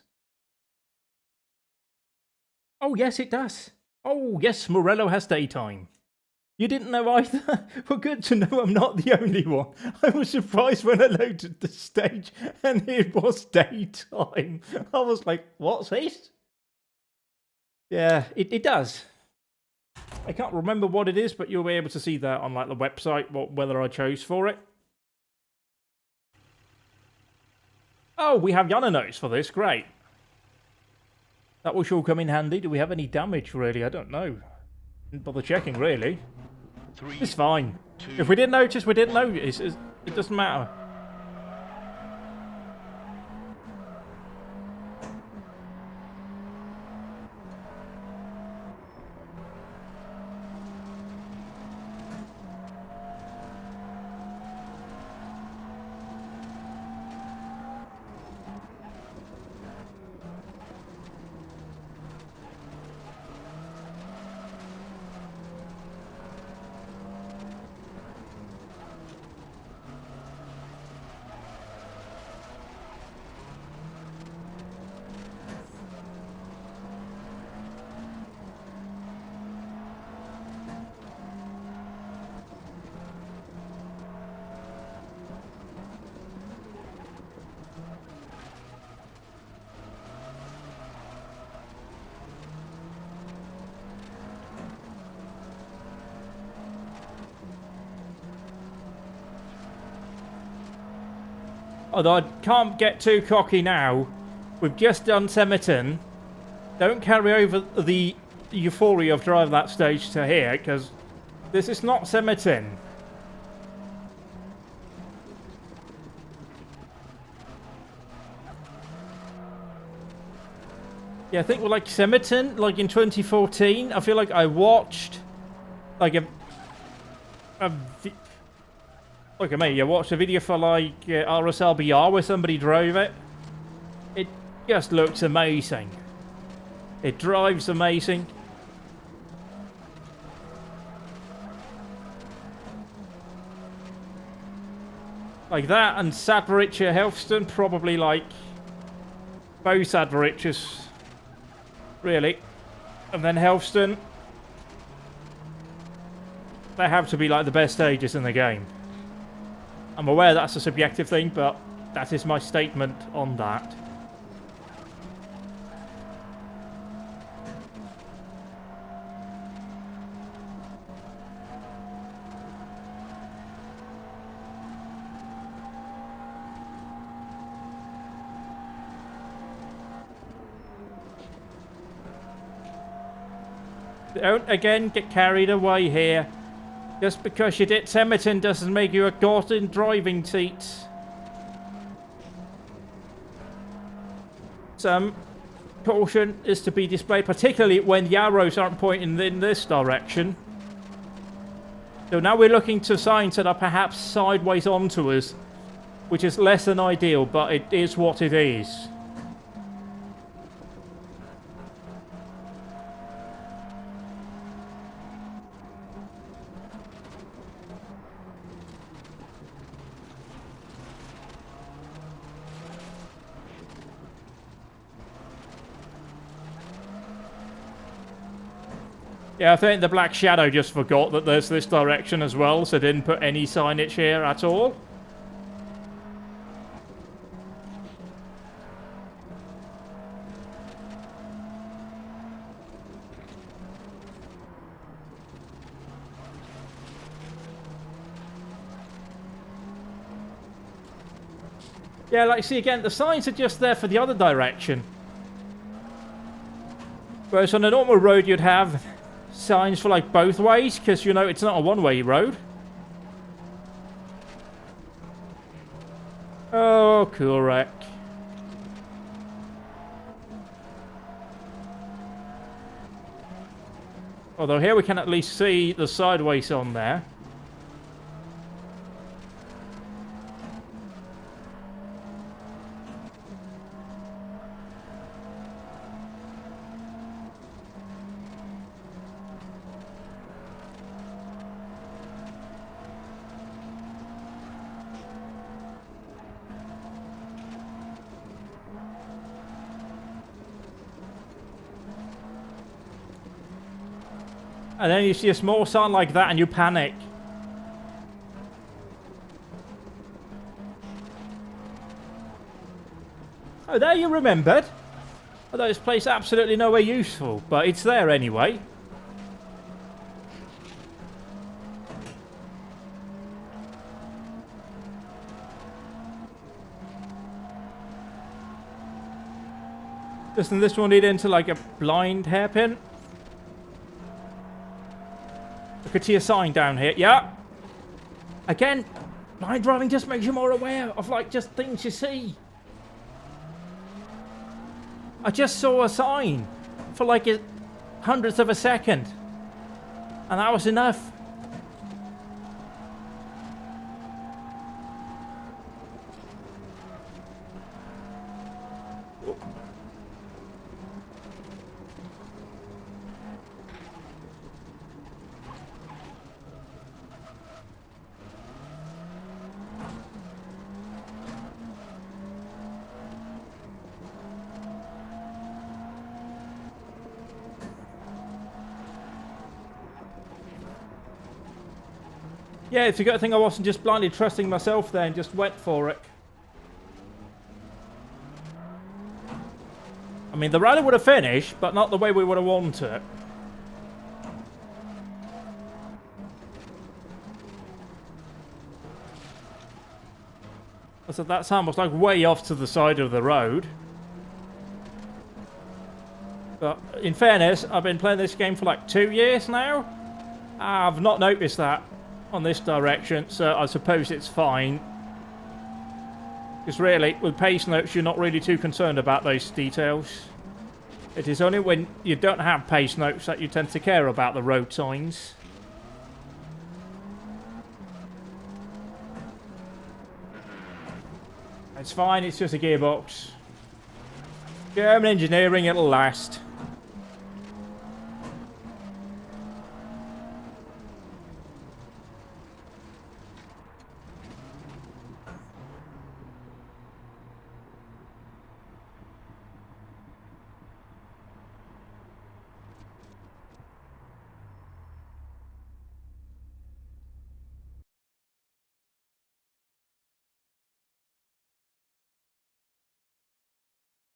A: Oh, yes, it does. Oh, yes, Morello has daytime. You didn't know either? Well, good to know I'm not the only one. I was surprised when I loaded the stage and it was daytime. I was like, what's this? Yeah, it does. I can't remember what it is, but you'll be able to see that on like the website, whether I chose for it. Oh, we have Yana notes for this. Great. That will sure come in handy. Do we have any damage, really? I don't know. Didn't bother checking, really.
B: 3,
A: It's fine.
B: 2,
A: If we didn't notice, we didn't notice. It doesn't matter. Although I can't get too cocky now. We've just done Semerton. Don't carry over the euphoria of driving that stage to here, because this is not Semerton. Yeah, I think we're like Semerton, like in 2014. I feel like I watched like look at me, I watched a video for like RBR where somebody drove it. It just looks amazing. It drives amazing. Like that and Sadbridge Helfston, probably like both Sadbridges, really. And then Helfston. They have to be like the best stages in the game. I'm aware that's a subjective thing, but that is my statement on that. Don't again get carried away here. Just because you did Semerton doesn't make you a god in driving seats. Some caution is to be displayed, particularly when the arrows aren't pointing in this direction. So now we're looking to signs that are perhaps sideways onto us, which is less than ideal, but it is what it is. Yeah, I think the Black Shadow just forgot that there's this direction as well, so didn't put any signage here at all. Yeah, like, see, again, the signs are just there for the other direction. Whereas on a normal road, you'd have signs for, like, both ways, because, you know, it's not a one-way road. Oh, cool wreck. Although here we can at least see the sideways on there. And then you see a small sign like that and you panic. Oh, there you remembered. Although this place absolutely nowhere useful, but it's there anyway. Doesn't this one lead into like a blind hairpin? I could see a sign down here. Yeah. Again, blind driving just makes you more aware of like just things you see. I just saw a sign for like a hundredth of a second. And that was enough. Yeah, it's a good thing I wasn't just blindly trusting myself there and just went for it. I mean, the rally would have finished, but not the way we would have wanted it. So that sound was like way off to the side of the road. But in fairness, I've been playing this game for like 2 years now. I've not noticed that on this direction, so I suppose it's fine. Because really, with pace notes, you're not really too concerned about those details. It is only when you don't have pace notes that you tend to care about the road signs. It's fine, it's just a gearbox. German engineering, it'll last.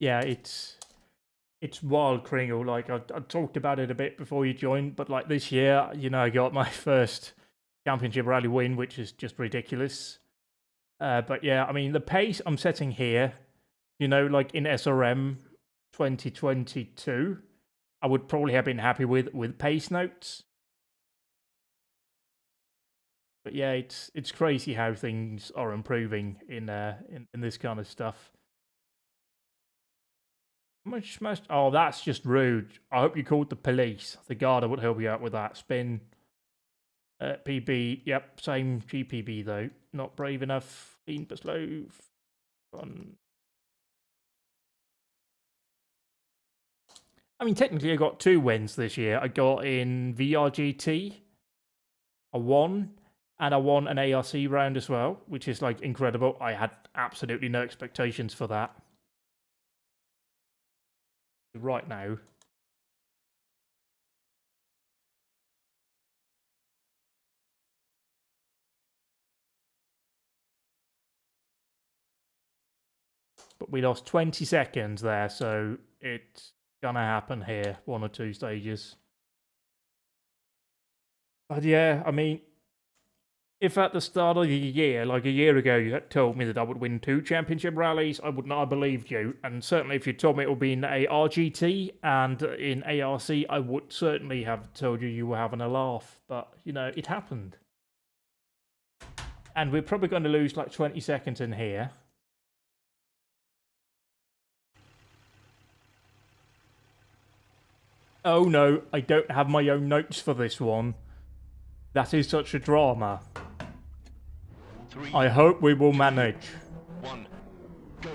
A: Yeah, it's wild, Kringle. Like I talked about it a bit before you joined, but like this year, you know, I got my first championship rally win, which is just ridiculous. But yeah, I mean, the pace I'm setting here, you know, like in SRM 2022, I would probably have been happy with pace notes. But yeah, it's crazy how things are improving in this kind of stuff. Much smashed. Oh, that's just rude. I hope you called the police. The guard would help you out with that. Spin. PB. Yep, same GPB though. Not brave enough. Clean but slow. Fun. I mean, technically, I got 2 wins this year. I got in VRGT. I won. And I won an ARC round as well, which is like incredible. I had absolutely no expectations for that. Right now. But we lost 20 seconds there, so it's gonna happen here, 1 or 2 stages. But yeah, I mean, if at the start of the year, like a year ago, you had told me that I would win 2 championship rallies, I would not have believed you. And certainly if you told me it would be in a RGT and in ARC, I would certainly have told you were having a laugh. But, you know, it happened. And we're probably going to lose like 20 seconds in here. Oh no, I don't have my own notes for this one. That is such a drama.
B: 3,
A: I hope we will manage.
B: 1, go.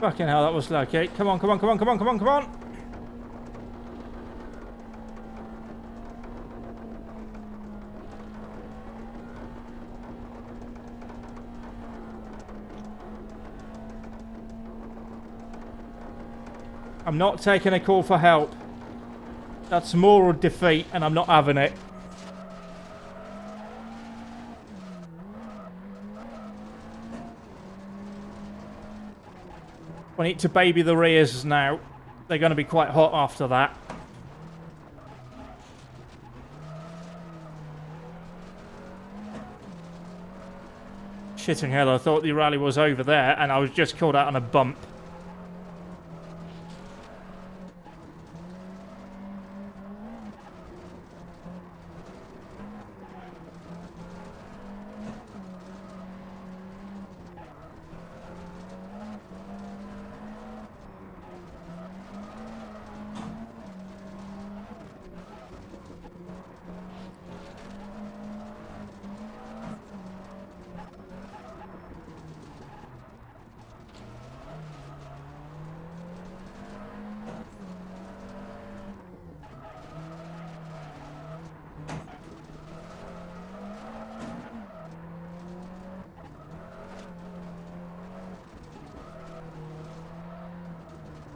A: Fucking hell, that was lucky. Come on, come on, come on, come on, come on, come on. I'm not taking a call for help. That's moral defeat, and I'm not having it. We need to baby the rears now. They're going to be quite hot after that. Shitting hell, I thought the rally was over there, and I was just caught out on a bump.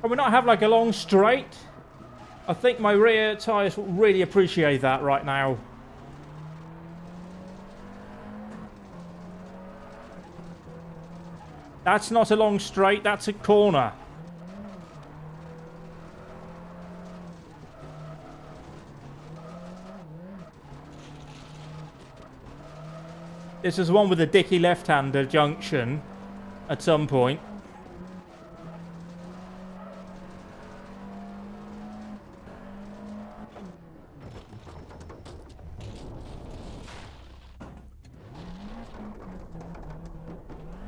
A: Can we not have like a long straight? I think my rear tyres will really appreciate that right now. That's not a long straight, that's a corner. This is one with a dicky left-hander junction at some point.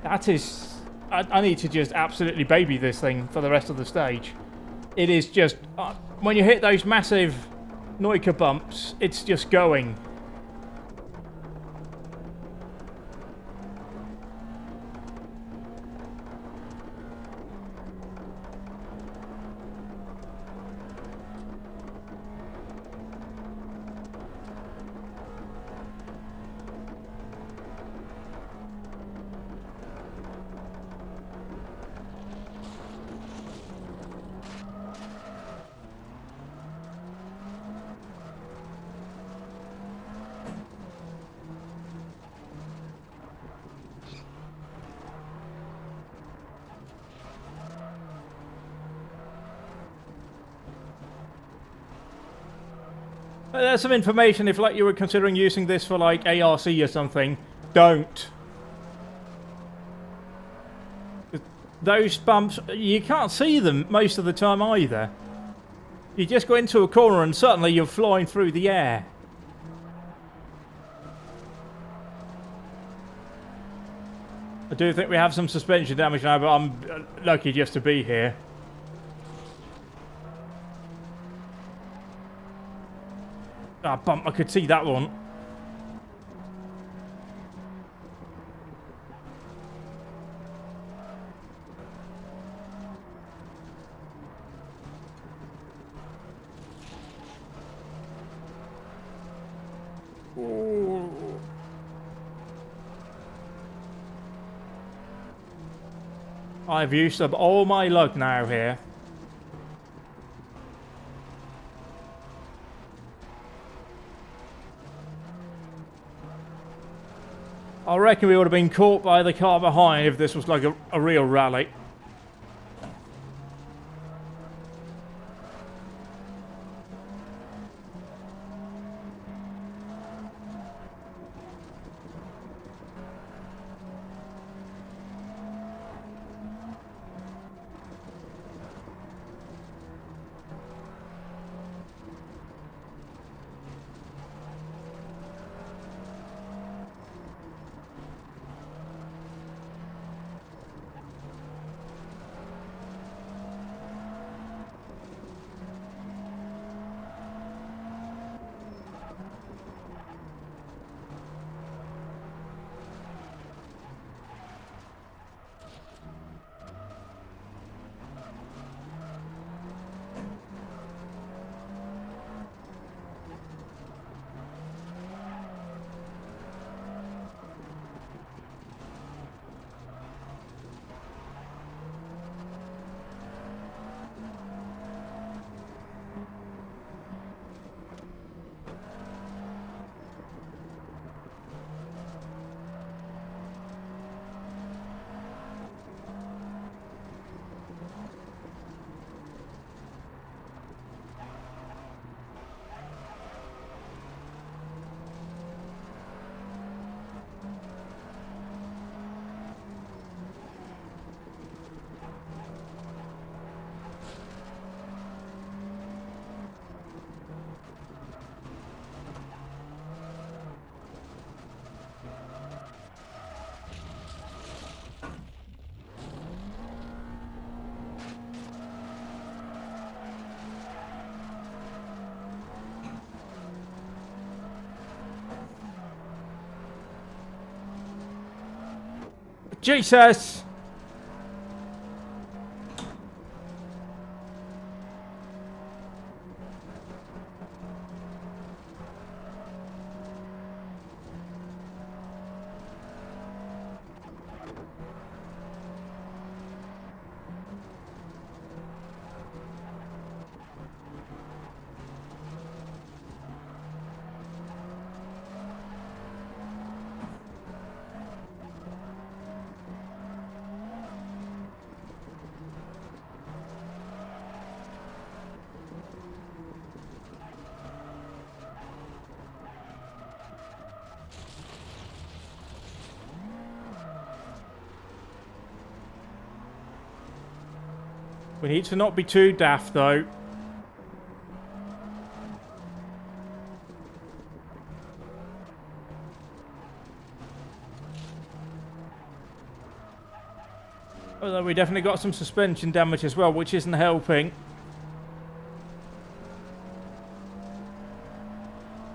A: That is... I need to just absolutely baby this thing for the rest of the stage. It is just... when you hit those massive Noica bumps, it's just going. There's some information if like you were considering using this for like ARC or something. Don't. Those bumps, you can't see them most of the time either. You just go into a corner and suddenly you're flying through the air. I do think we have some suspension damage now, but I'm lucky just to be here. Ah, bump, I could see that one. Ooh. I've used up all my luck now here. I reckon we would have been caught by the car behind if this was like a real rally. Jesus! We need to not be too daft, though. Although we definitely got some suspension damage as well, which isn't helping.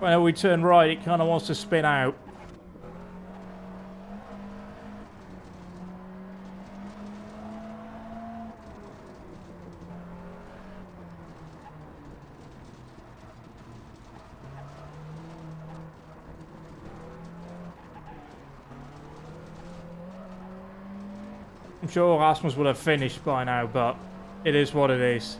A: Whenever we turn right, it kind of wants to spin out. I'm sure Rasmus would have finished by now, but it is what it is.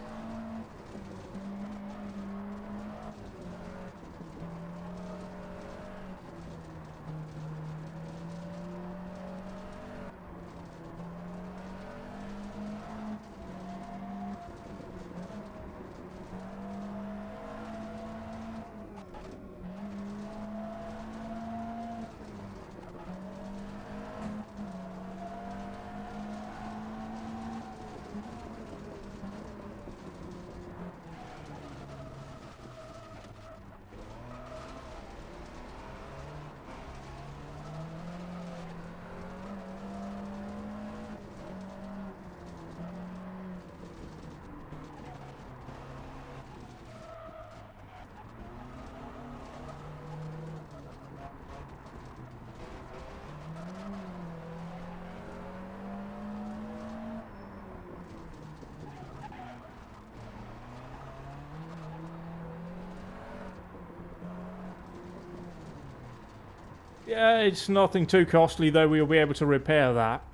A: Yeah, it's nothing too costly, though. We'll be able to repair that.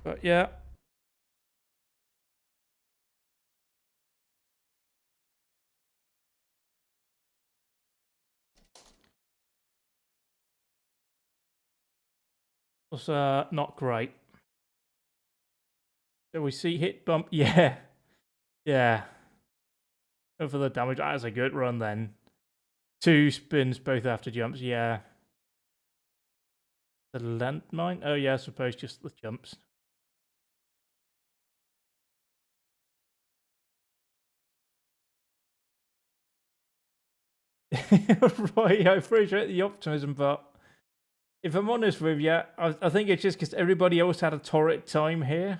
A: But yeah. Was not great. Do we see hit bump? Yeah. Yeah. And for the damage, that was a good run then. 2 spins both after jumps, yeah. The landmine? Oh yeah, I suppose just the jumps. Right, I appreciate the optimism, but if I'm honest with you, I think it's just because everybody else had a torrid time here.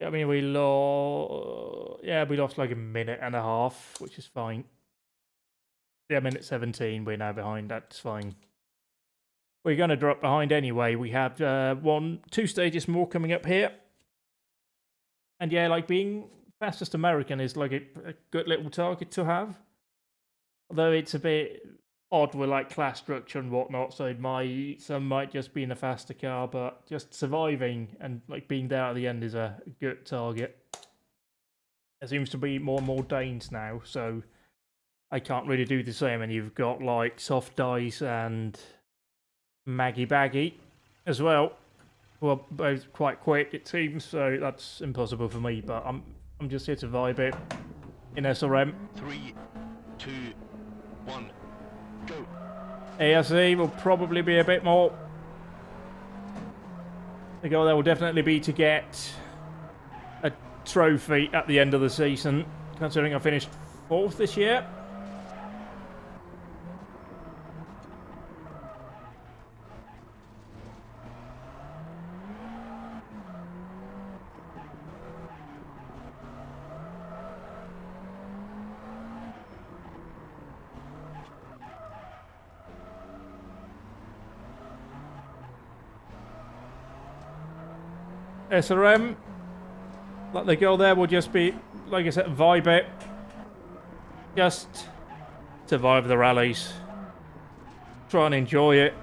A: I mean, we lost like a minute and a half, which is fine. Yeah, minute 17, we're now behind, that's fine. We're going to drop behind anyway. We have 2 stages more coming up here. And yeah, like being fastest American is like a good little target to have. Although it's a bit odd with like class structure and whatnot, so some might just be in a faster car, but just surviving and like being there at the end is a good target. There seems to be more and more Danes now, so I can't really do the same. And you've got like Soft Dice and Maggie Baggy as well, who are both quite quick it seems, so that's impossible for me, but I'm just here to vibe it in SRM.
B: 3, 2, 1, go.
A: ASE will probably be a bit more. The goal there will definitely be to get a trophy at the end of the season, considering I finished 4th this year. SRM. Like the goal there will just be, like I said, vibe it. Just survive the rallies. Try and enjoy it.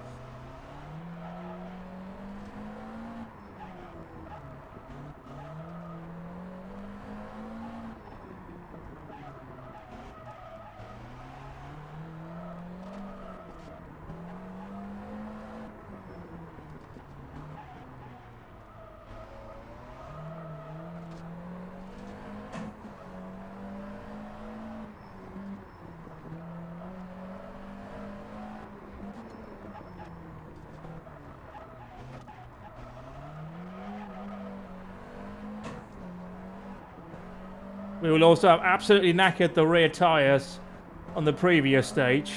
A: We will also have absolutely knackered the rear tyres on the previous stage.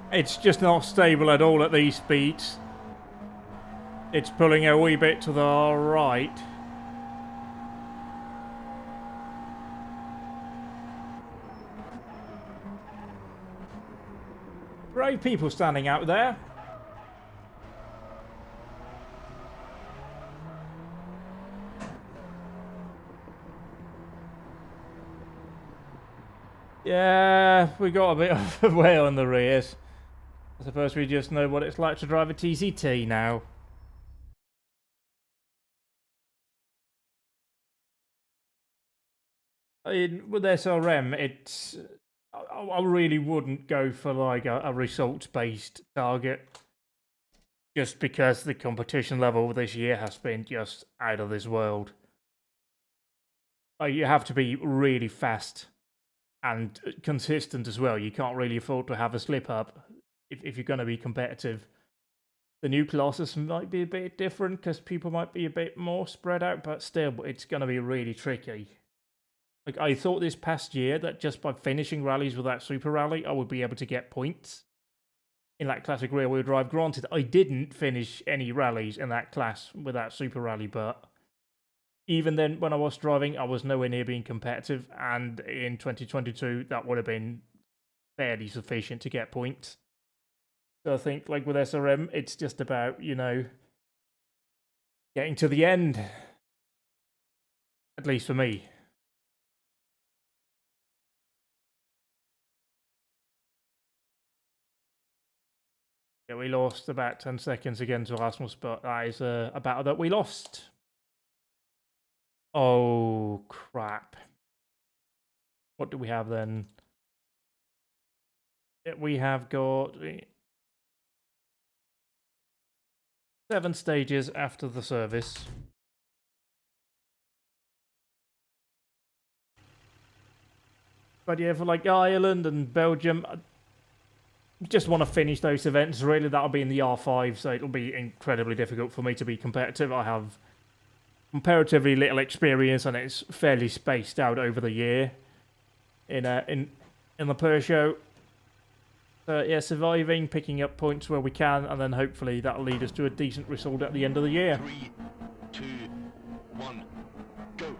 A: It's just not stable at all at these speeds. It's pulling a wee bit to the right. Brave people standing out there. Yeah, we got a bit of a way on the rears. I suppose we just know what it's like to drive a TCT now. With SRM, it's... I really wouldn't go for like a results-based target. just because the competition level this year has been just out of this world. You have to be really fast and consistent as well. You can't really afford to have a slip up if you're going to be competitive. The new classes might be a bit different because people might be a bit more spread out, but still, it's going to be really tricky. Like, I thought this past year that just by finishing rallies with that Super Rally, I would be able to get points in that classic rear-wheel drive. Granted, I didn't finish any rallies in that class with that Super Rally, but even then, when I was driving, I was nowhere near being competitive, and in 2022, that would have been fairly sufficient to get points. So I think, like with SRM, it's just about, you know, getting to the end. At least for me. Yeah, we lost about 10 seconds again to Rasmus, but that is a battle that we lost. Oh, crap. What do we have then? We have got 7 stages after the service. But yeah, for like Ireland and Belgium, I just want to finish those events. Really, that'll be in the R5, so it'll be incredibly difficult for me to be competitive. I have comparatively little experience, and it's fairly spaced out over the year in the Peugeot. So yeah, surviving, picking up points where we can, and then hopefully that'll lead us to a decent result at the end of the year.
B: 3, 2, 1, go.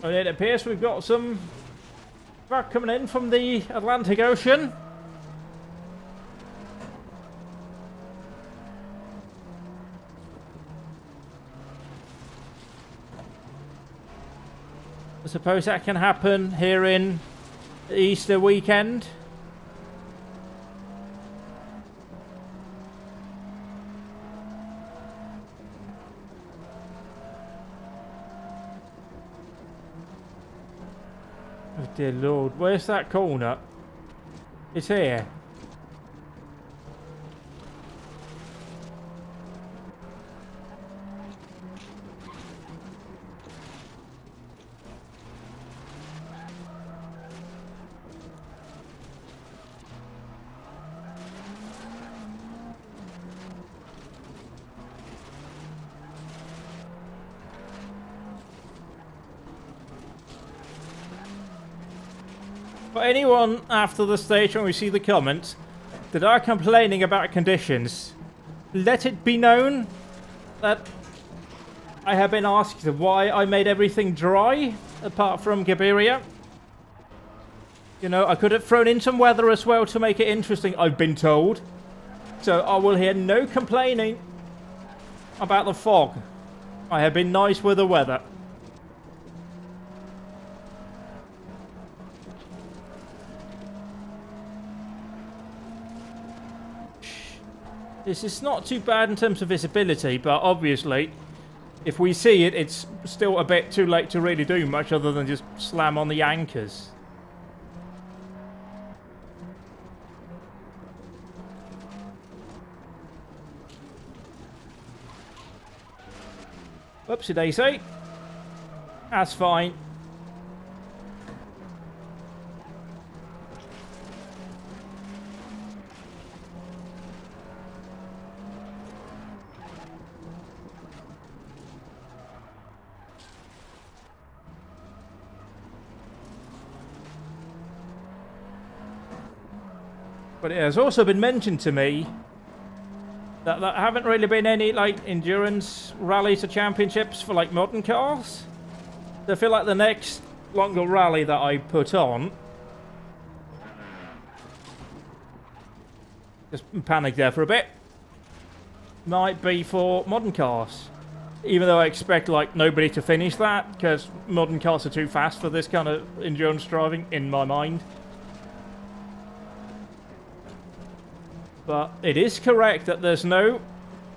A: And it appears we've got some back coming in from the Atlantic Ocean. I suppose that can happen here in Easter weekend. Oh dear Lord, where's that corner? It's here. For anyone after the stage when we see the comments that are complaining about conditions, let it be known that I have been asked why I made everything dry, apart from Gabiria. You know, I could have thrown in some weather as well to make it interesting, I've been told. So I will hear no complaining about the fog. I have been nice with the weather. This is not too bad in terms of visibility, but obviously, if we see it, it's still a bit too late to really do much other than just slam on the anchors. Oopsie daisy. That's fine. But it has also been mentioned to me that there haven't really been any like endurance rallies or championships for like modern cars. So I feel like the next longer rally that I put on, just panic there for a bit, might be for modern cars. Even though I expect like nobody to finish that because modern cars are too fast for this kind of endurance driving in my mind. But it is correct that there's no,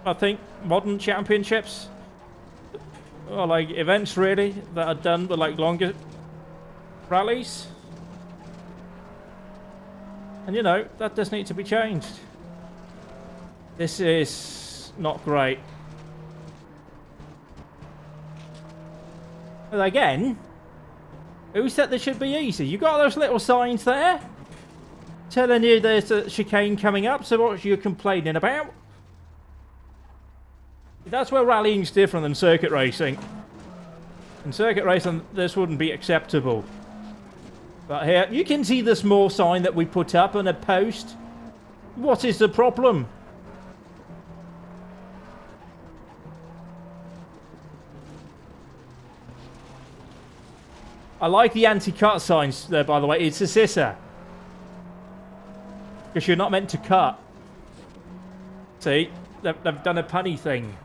A: I think, modern championships or like events really that are done with like longer rallies. And you know, that does need to be changed. This is not great. But again, who said this should be easy? You got those little signs there telling you there's a chicane coming up, so what are you complaining about? That's where rallying's different than circuit racing. In circuit racing, this wouldn't be acceptable. But here, you can see the small sign that we put up on a post. What is the problem? I like the anti-cut signs there, by the way. It's a scissor. Because you're not meant to cut. See? They've done a punny thing.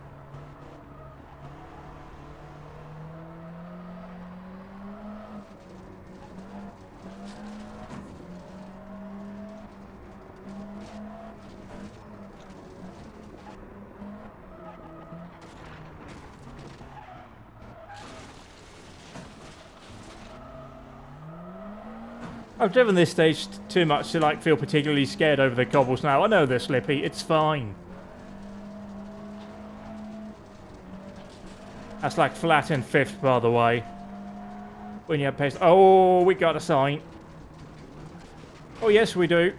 A: I've driven this stage too much to like feel particularly scared over the cobbles now. I know they're slippy, it's fine. That's like flat in fifth, by the way. When you have pace. Oh, we got a sign. Oh yes, we do.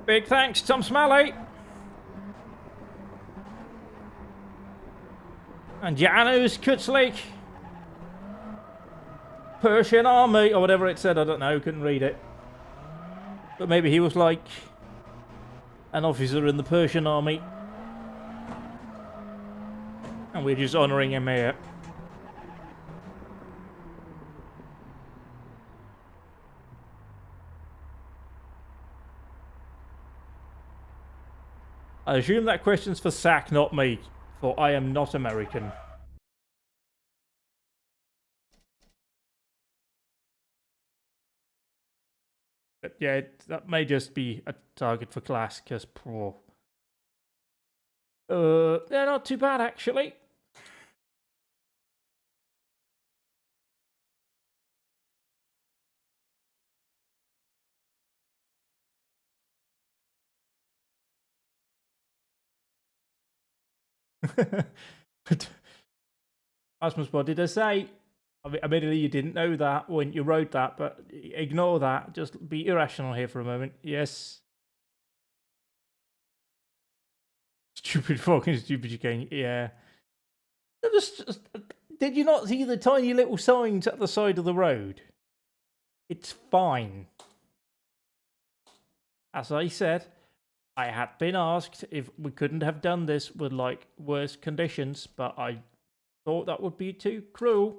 A: Big thanks, Tom Smalley. And Janusz Kutzlik. Persian Army, or whatever it said, I don't know, couldn't read it. But maybe he was like an officer in the Persian Army. And we're just honouring him here. I assume that question's for Sack, not me, for I am not American. But yeah, that may just be a target for class, because they're not too bad, actually. Asmusbot, did I say? I mean, admittedly, you didn't know that when you wrote that, but ignore that. Just be irrational here for a moment. Yes. Stupid fucking stupid chicane. Yeah. Did you not see the tiny little signs at the side of the road? It's fine. As I said, I had been asked if we couldn't have done this with like worse conditions, but I thought that would be too cruel.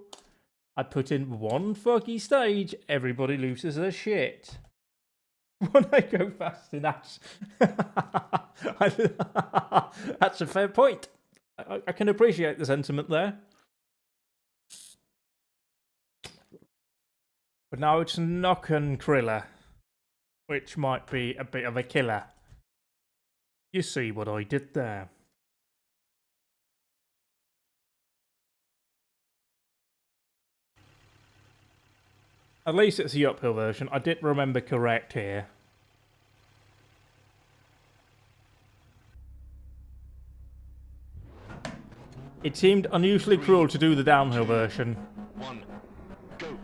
A: I put in one foggy stage, everybody loses their shit. When I go fast enough. That's a fair point. I can appreciate the sentiment there. But now it's Knock and Kriller, which might be a bit of a killer. You see what I did there. At least it's the uphill version. I did remember correct here. It seemed unusually cruel to do the downhill version.
B: 1, go.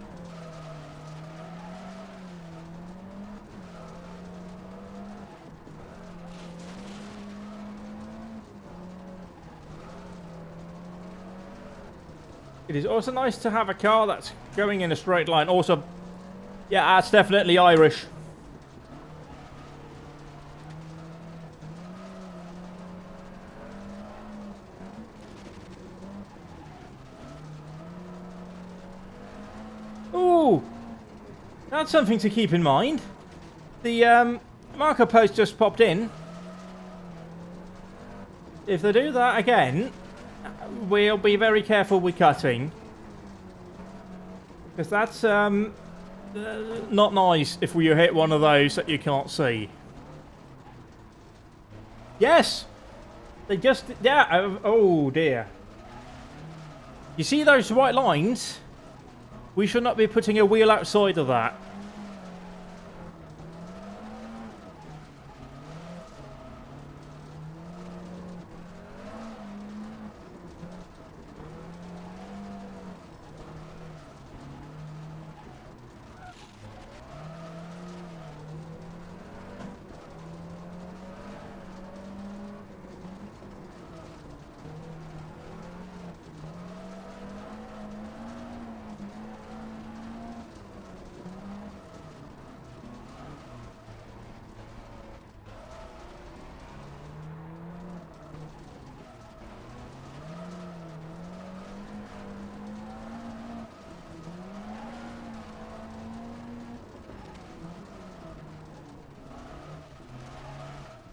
A: It is also nice to have a car that's going in a straight line. Also, yeah, that's definitely Irish. that's something to keep in mind. The marker post just popped in. If they do that again, we'll be very careful with cutting. Because that's not nice if you hit one of those that you can't see. Yes! They just... Yeah, oh dear. You see those white lines? We should not be putting a wheel outside of that.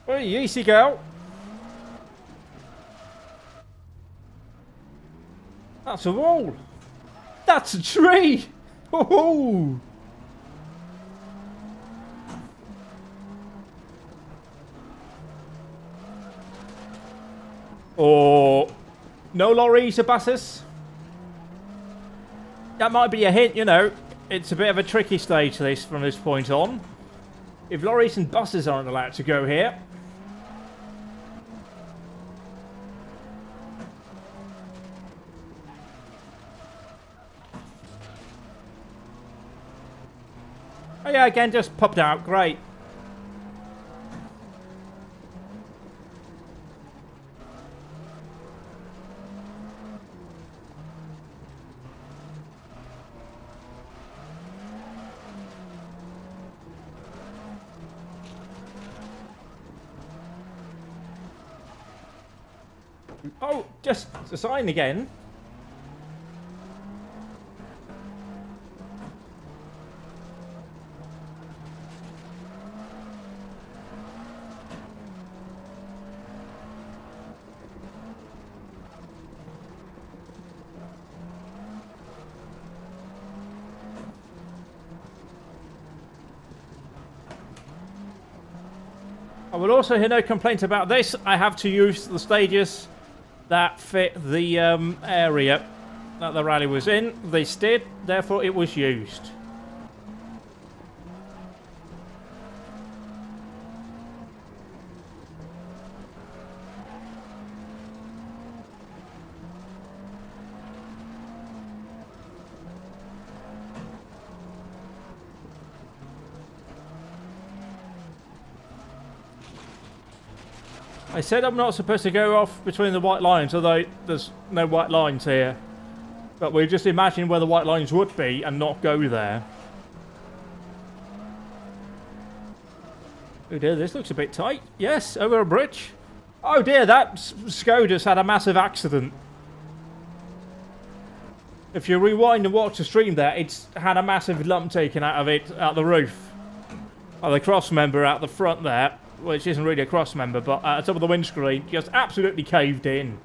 A: Hey, easy girl. That's a wall. That's a tree. Oh. Oh. No lorries or buses. That might be a hint, you know. It's a bit of a tricky stage this from this point on. If lorries and buses aren't allowed to go here. Oh yeah, again, just popped out. Great. Oh, just a sign again. I will also hear no complaint about this. I have to use the stages that fit the area that the rally was in. This did, therefore it was used. I said I'm not supposed to go off between the white lines, although there's no white lines here. But we just imagine where the white lines would be and not go there. Oh dear, this looks a bit tight. Yes, over a bridge. Oh dear, that Skoda's had a massive accident. If you rewind and watch the stream there, it's had a massive lump taken out of it, out the roof. Or the cross member out the front there. Which isn't really a cross member, but at top of the windscreen, just absolutely caved in.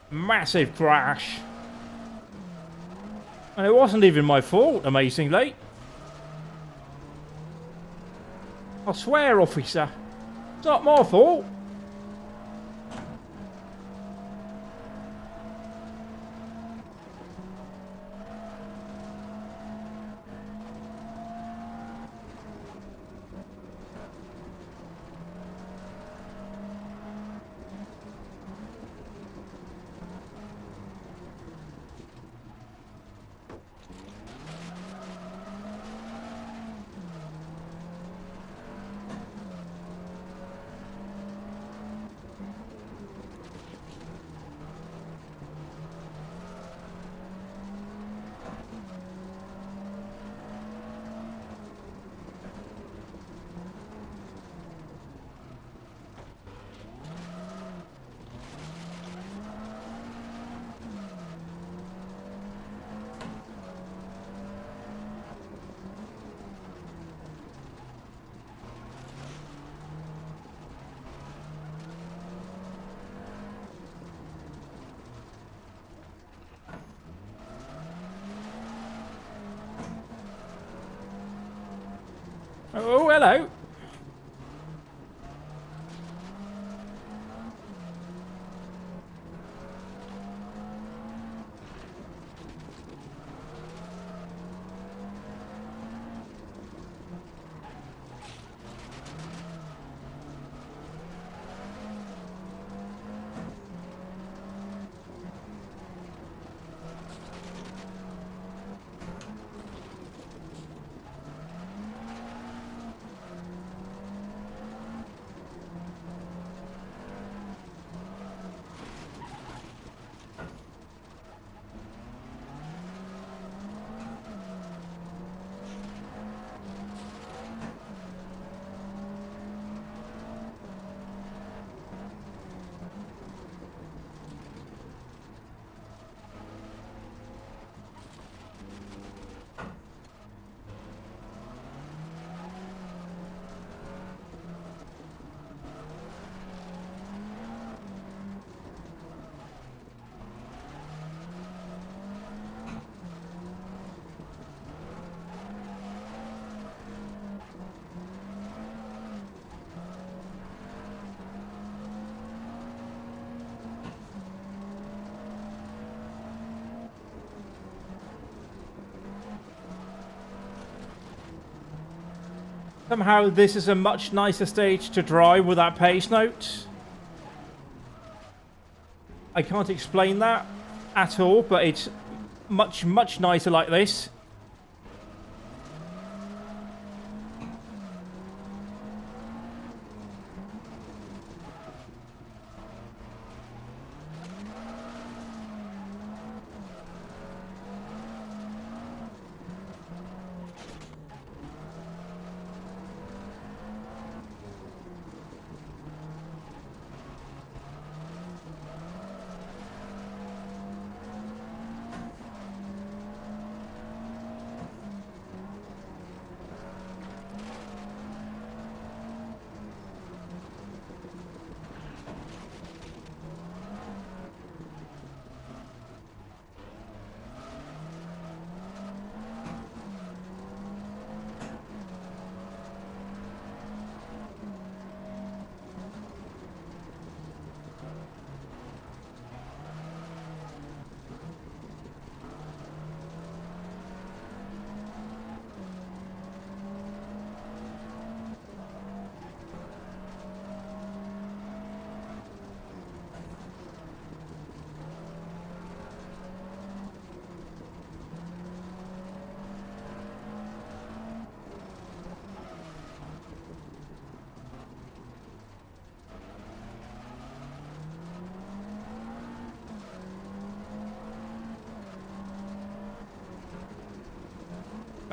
A: Massive crash. And it wasn't even my fault, amazingly. I swear, officer. It's not my fault. hello. Somehow this is a much nicer stage to drive with that pace note. I can't explain that at all, but it's much, much nicer like this.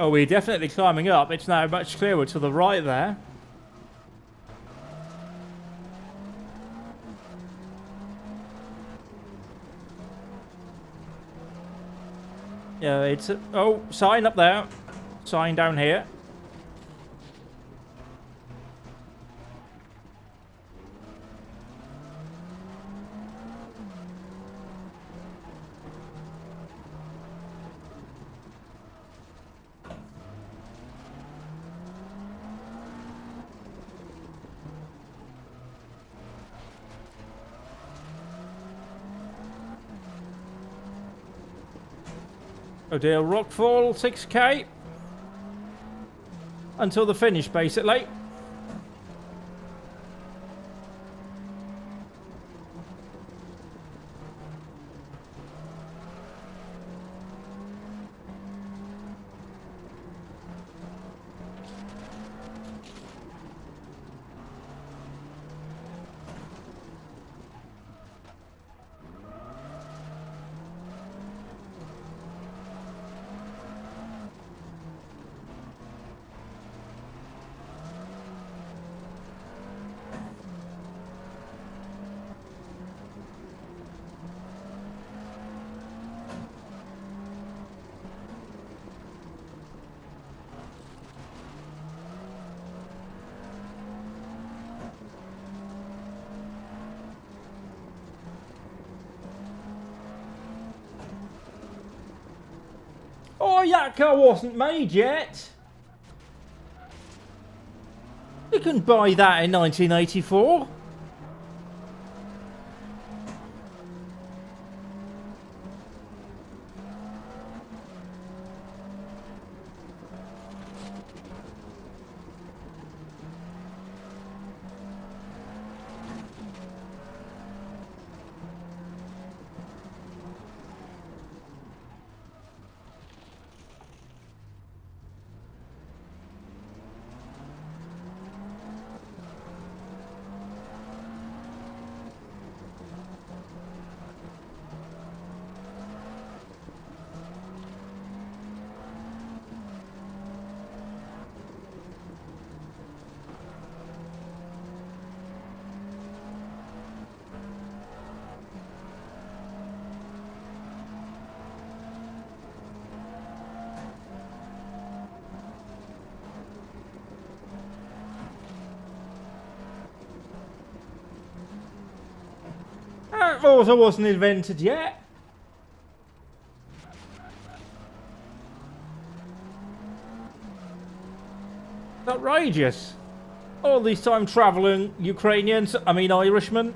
A: Oh, we're definitely climbing up. It's now much clearer to the right there. Yeah, it's... oh, sign up there. Sign down here. O'Dale Rockfall, 6k. Until the finish, basically. Oh, that car wasn't made yet. You can buy that in 1984. That also wasn't invented yet. Outrageous. All these time traveling Ukrainians, I mean Irishmen.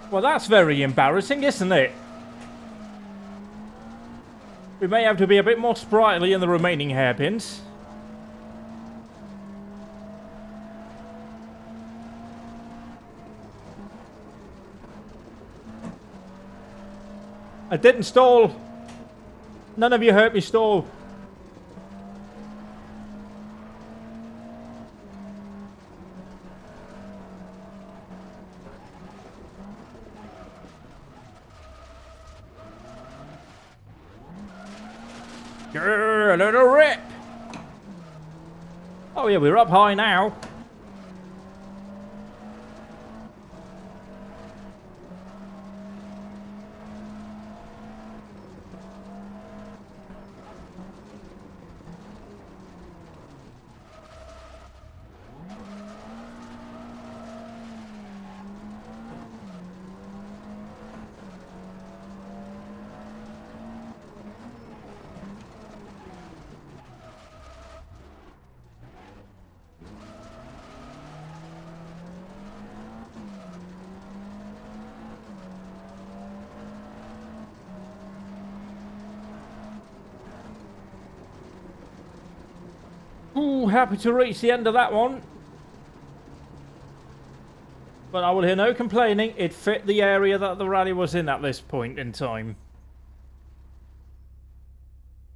A: Well, that's very embarrassing, isn't it? We may have to be a bit more sprightly in the remaining hairpins. I didn't stall. None of you heard me stall. A little rip. Oh yeah, we're up high now. Ooh, happy to reach the end of that one. But I will hear no complaining. It fit the area that the rally was in at this point in time.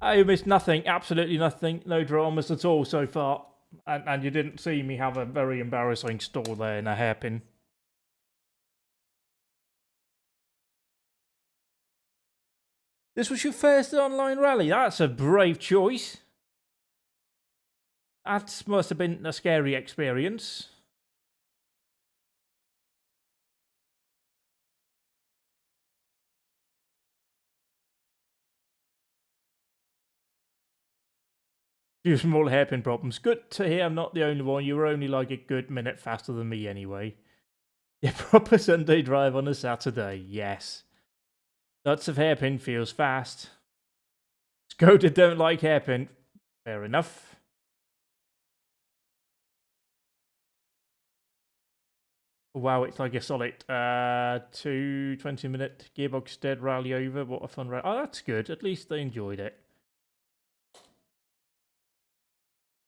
A: I missed nothing, absolutely nothing. No dramas at all so far. And you didn't see me have a very embarrassing stall there in a hairpin. This was your first online rally? That's a brave choice. That must have been a scary experience. Few small hairpin problems. Good to hear I'm not the only one. You were only like a good minute faster than me anyway. Yeah, proper Sunday drive on a Saturday. Yes. Lots of hairpin feels fast. Skoda don't like hairpin. Fair enough. Wow, it's like a solid 20-minute gearbox dead rally over. What a fun rally. Oh, that's good. At least they enjoyed it.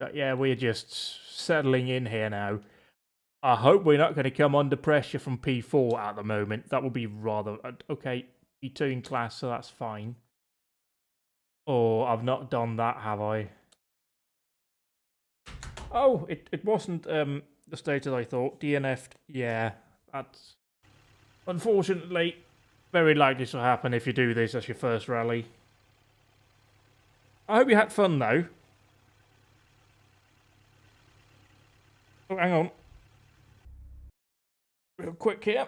A: But yeah, we're just settling in here now. I hope we're not going to come under pressure from P4 at the moment. That would be rather... Okay, P2 in class, so that's fine. Oh, I've not done that, have I? Oh, it wasn't the state as I thought. DNF'd. Yeah, that's unfortunately very likely to happen if you do this as your first rally. I hope you had fun, though. Oh, hang on. Real quick here.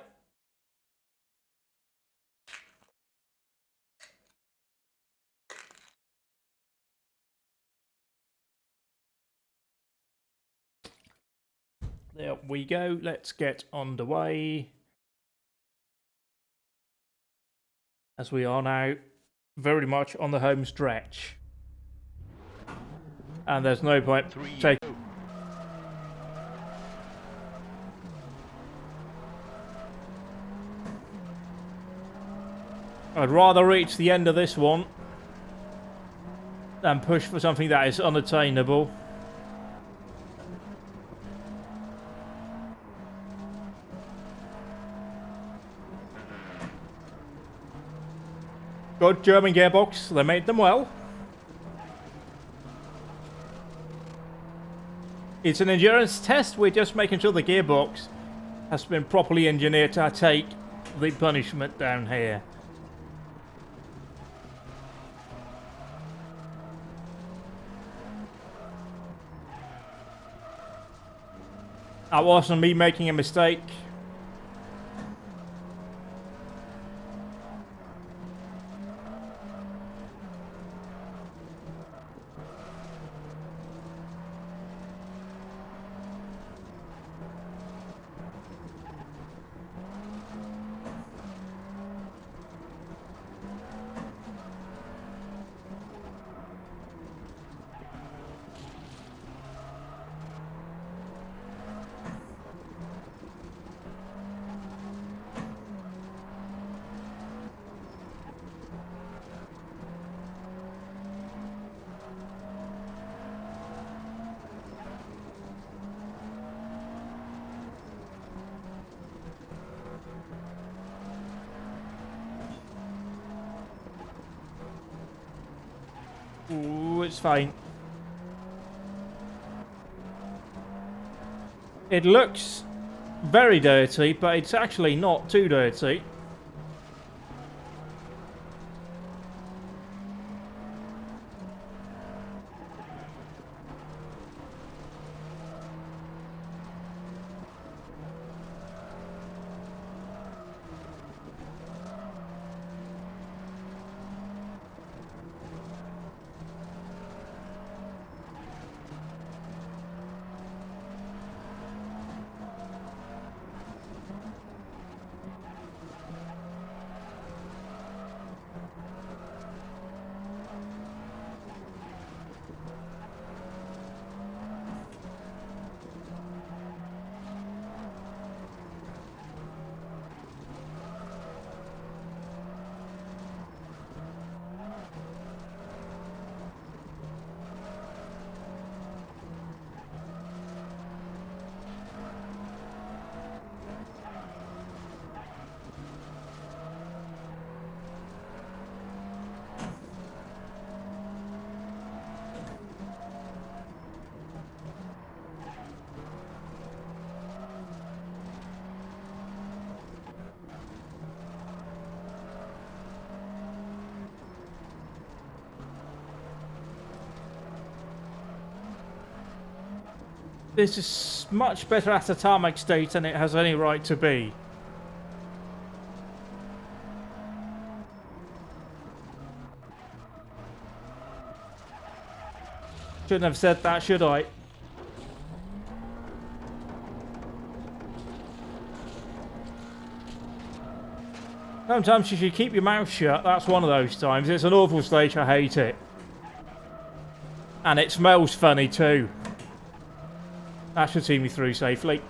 A: There we go. Let's get underway. As we are now very much on the home stretch. And there's no point taking... I'd rather reach the end of this one than push for something that is unattainable. Good German gearbox, they made them well. It's an endurance test, we're just making sure the gearbox has been properly engineered to take the punishment down here. That wasn't me making a mistake. Ooh, it's fine. It looks very dirty, but it's actually not too dirty. This is much better at a tarmac state than it has any right to be. Shouldn't have said that, should I? Sometimes you should keep your mouth shut. That's one of those times. It's an awful stage. I hate it. And it smells funny too. That should see me through safely.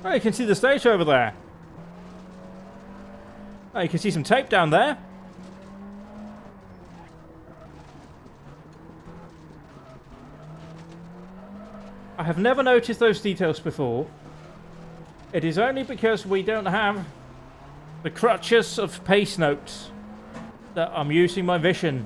A: Oh, you can see the stage over there. Oh, you can see some tape down there. I have never noticed those details before. It is only because we don't have the crutches of pace notes that I'm using my vision.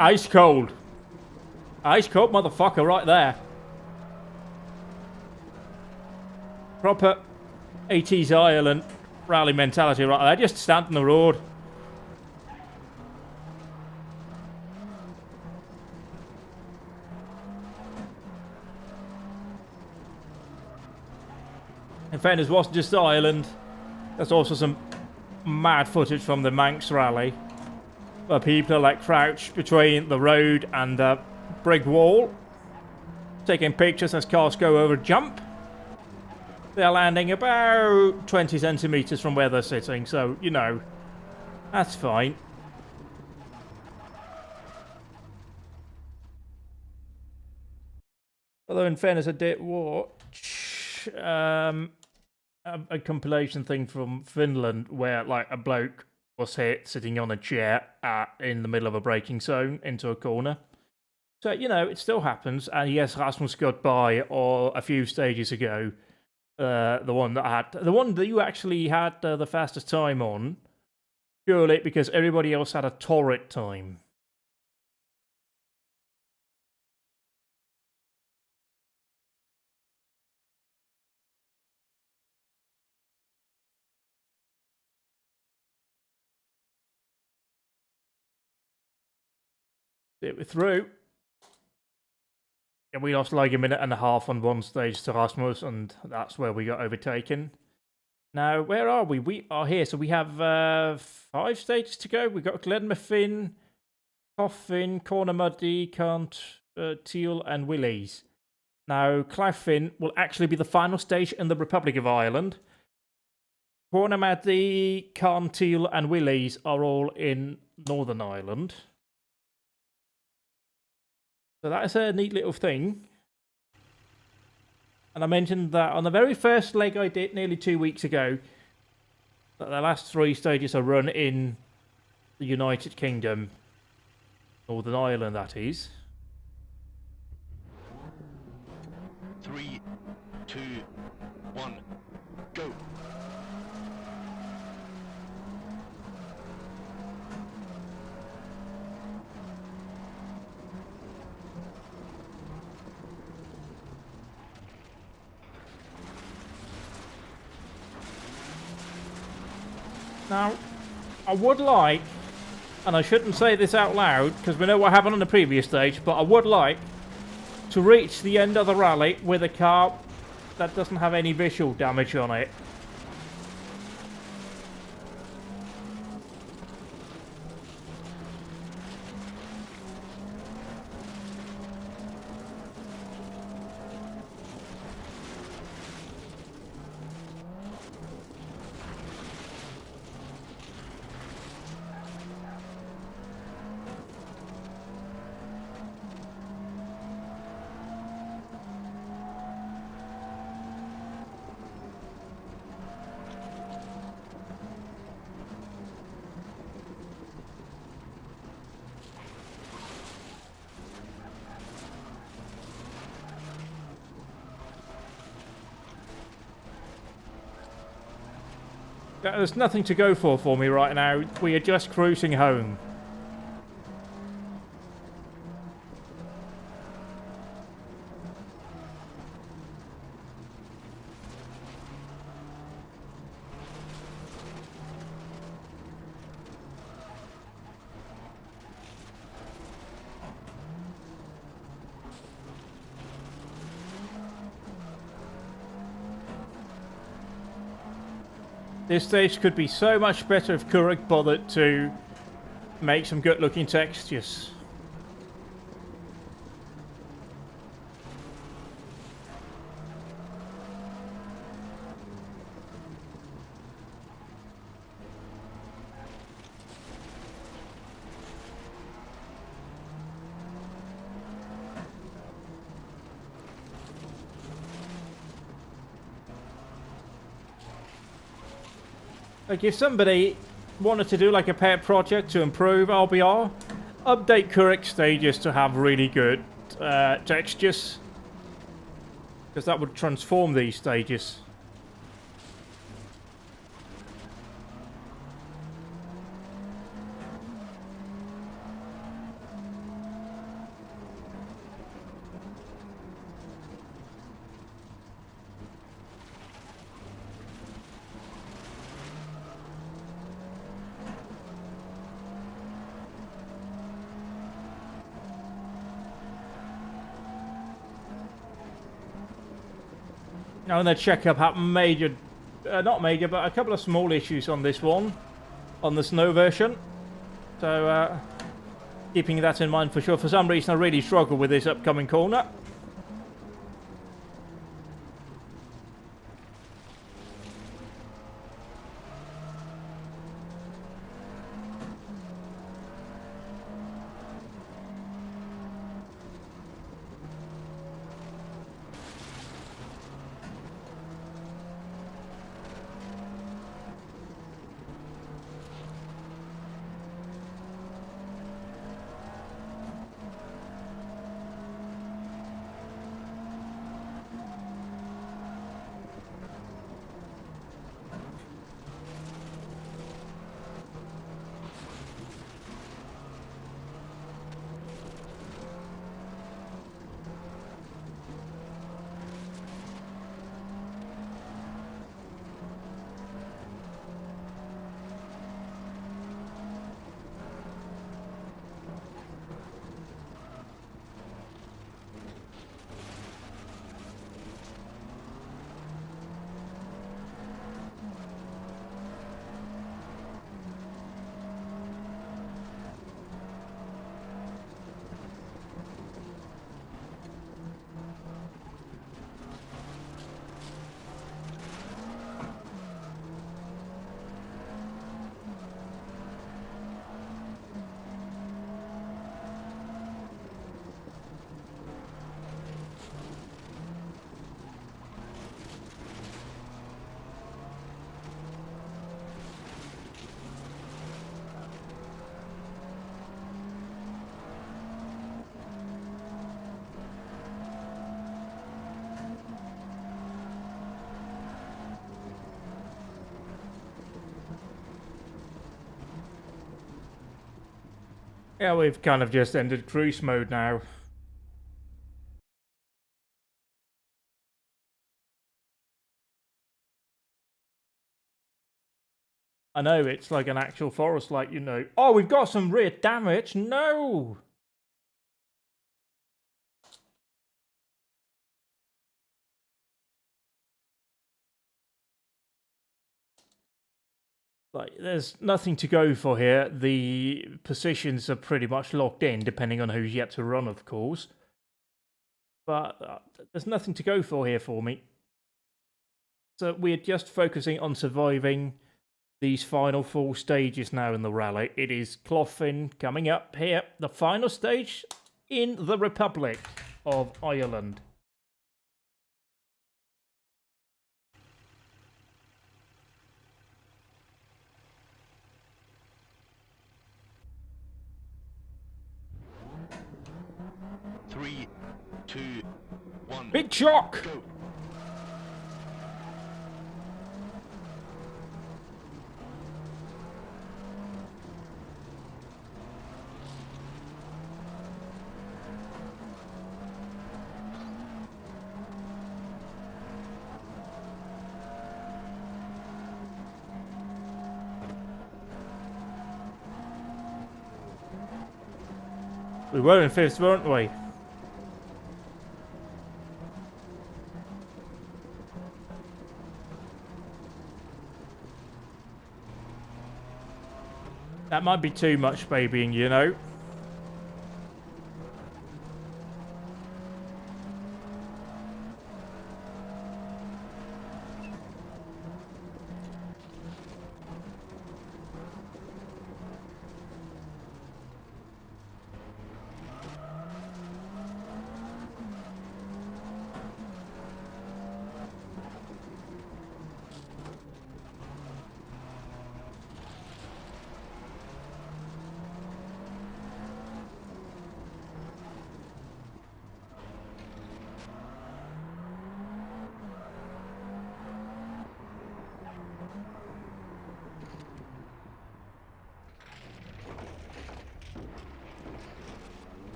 A: Ice cold. Ice cold motherfucker right there. Proper 80s Ireland rally mentality right there. Just stand on the road. In fairness, it wasn't just Ireland. There's also some mad footage from the Manx rally, where people are like crouched between the road and the brick wall, taking pictures as cars go over jump. They're landing about 20 centimeters from where they're sitting, so, you know, that's fine. Although, in fairness, I did watch a compilation thing from Finland where, like, a bloke was hit sitting on a chair in the middle of a braking zone into a corner. So, you know, it still happens. And yes, Rasmus got by or a few stages ago. The one that you actually had the fastest time on, purely because everybody else had a torrid time. We're through. Yeah, we lost like a minute and a half on one stage to Rasmus, and that's where we got overtaken. Now, where are we? We are here. So we have 5 stages to go. We've got Glenmorfin, Coffin, Cornamuddy, Cant, Teal, and Willies. Now, Claffin will actually be the final stage in the Republic of Ireland. Cornamuddy, Cant, Teal, and Willies are all in Northern Ireland. So that is a neat little thing. And I mentioned that on the very first leg I did nearly 2 weeks ago, that the last 3 stages are run in the United Kingdom. Northern Ireland, that is.
B: 3, 2, 1, go.
A: Now, I would like, and I shouldn't say this out loud because we know what happened on the previous stage, but I would like to reach the end of the rally with a car that doesn't have any visual damage on it. There's nothing to go for me right now. We are just cruising home. This stage could be so much better if Kuruk bothered to make some good looking textures. Like if somebody wanted to do like a pet project to improve RBR, update current stages to have really good textures, because that would transform these stages. Now I'm going to check up major, not major, but a couple of small issues on this one, on the snow version. So keeping that in mind for sure. For some reason I really struggle with this upcoming corner. Yeah, we've kind of just ended cruise mode now. I know, it's like an actual forest, like, you know. Oh, we've got some rear damage. No! Like, there's nothing to go for here. The positions are pretty much locked in, depending on who's yet to run, of course. But there's nothing to go for here for me. So we're just focusing on surviving these final 4 stages now in the rally. It is Cloughin coming up here, the final stage in the Republic of Ireland.
B: Three, two, one.
A: Big shock!
B: Go.
A: We were in 5th, weren't we? That might be too much babying, you know.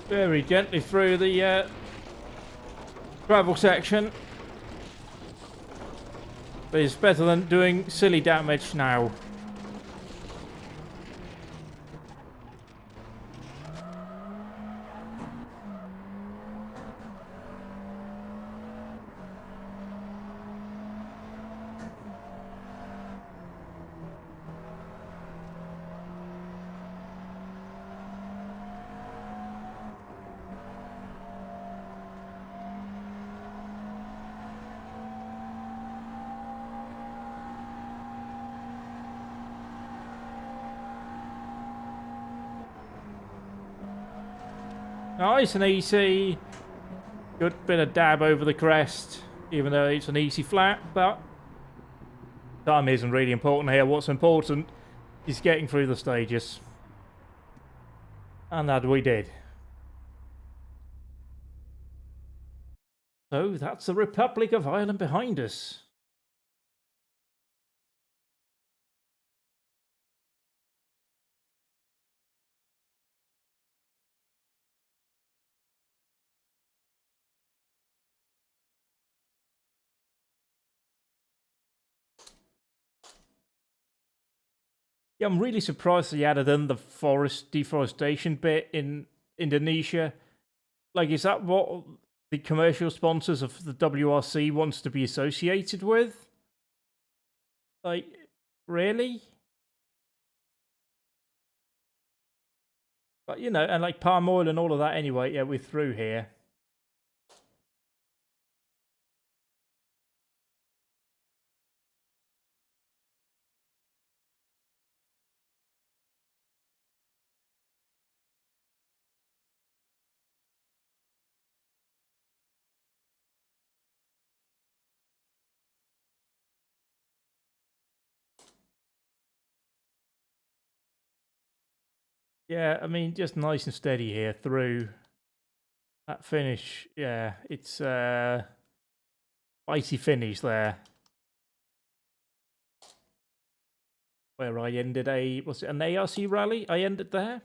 A: Very gently through the gravel section. But it's better than doing silly damage now. Nice and easy. Good bit of dab over the crest, even though it's an easy flat, but time isn't really important here. What's important is getting through the stages. And that we did. So that's the Republic of Ireland behind us. Yeah, I'm really surprised they added in the forest deforestation bit in Indonesia. Like, is that what the commercial sponsors of the WRC wants to be associated with? Like, really? But, you know, and like palm oil and all of that anyway, yeah, we're through here. Yeah, I mean, just nice and steady here through that finish. Yeah, it's icy finish there. Where I ended was it an ARC rally? I ended there.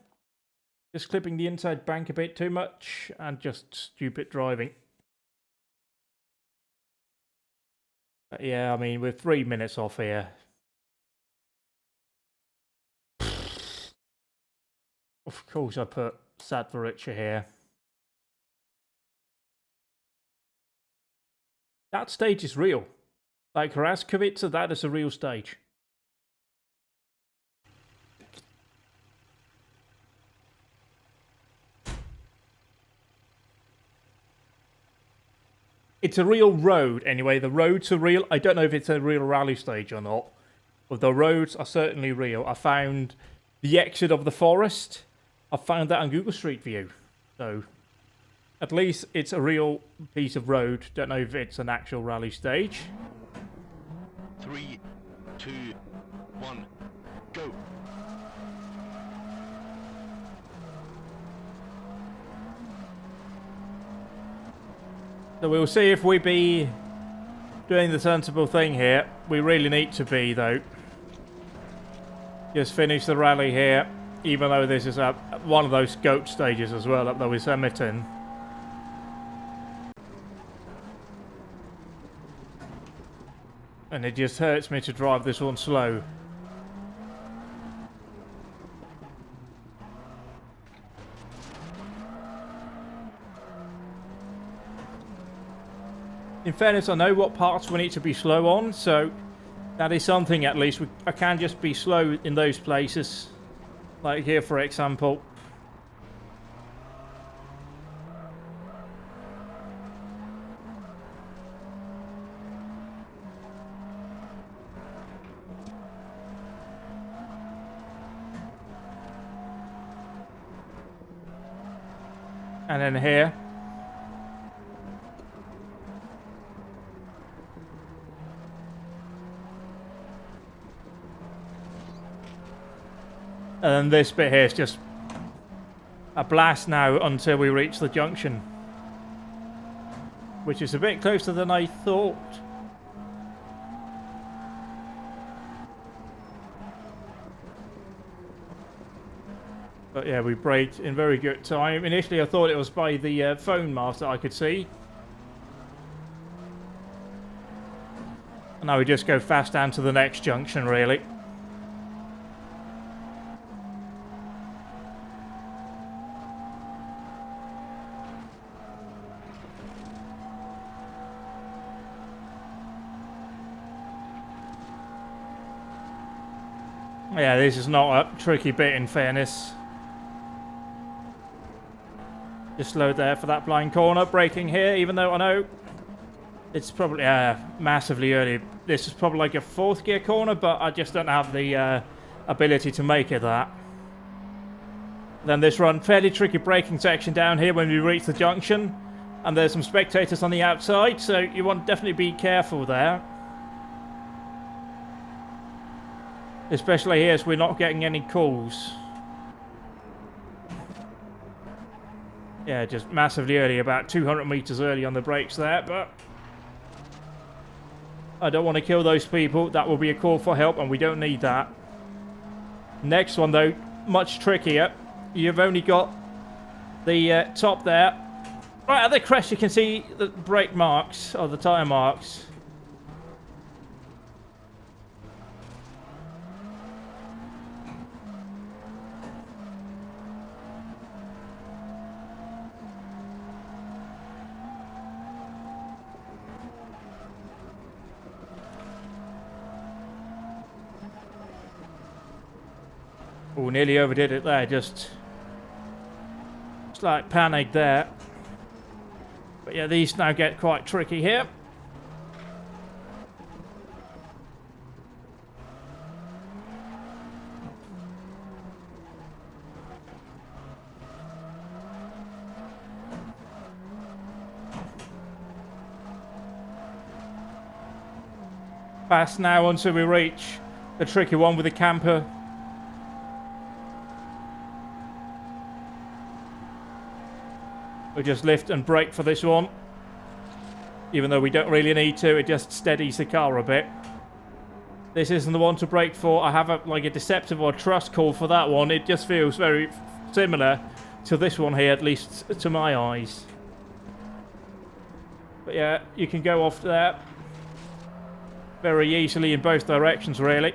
A: Just clipping the inside bank a bit too much and just stupid driving. But yeah, I mean, we're 3 minutes off here. Of course I put Satvaricha here. That stage is real. Like Hraskovica, that is a real stage. It's a real road anyway. The roads are real. I don't know if it's a real rally stage or not. But the roads are certainly real. I found the exit of the forest. I found that on Google Street View. So at least it's a real piece of road. Don't know if it's an actual rally stage.
B: 3, 2, 1, go.
A: So we'll see if we be doing the sensible thing here. We really need to be, though. Just finish the rally here, even though this is one of those goat stages as well, up there with Semeton. And it just hurts me to drive this one slow. In fairness, I know what parts we need to be slow on, so that is something at least. I can just be slow in those places. Like here, for example. And then here. And then this bit here is just a blast now until we reach the junction. Which is a bit closer than I thought. But yeah, we braked in very good time. Initially, I thought it was by the phone mast that I could see. And now we just go fast down to the next junction, really. Yeah, this is not a tricky bit, in fairness. Just slowed there for that blind corner. Braking here, even though I know it's probably massively early. This is probably like a 4th gear corner, but I just don't have the ability to make it that. Then this run, fairly tricky braking section down here when we reach the junction. And there's some spectators on the outside, so you want to definitely be careful there. Especially here, as we're not getting any calls. Yeah, just massively early, about 200 meters early on the brakes there, but I don't want to kill those people. That will be a call for help, and we don't need that. Next one, though, much trickier. You've only got the top there. Right at the crest, you can see the brake marks, or the tyre marks. Oh, nearly overdid it there, just slight panic there. But yeah, these now get quite tricky here. Fast now until we reach the tricky one with the camper. We just lift and brake for this one. Even though we don't really need to, it just steadies the car a bit. This isn't the one to brake for. I have like a deceptive or trust call for that one. It just feels very similar to this one here, at least to my eyes. But yeah, you can go off there very easily in both directions, really.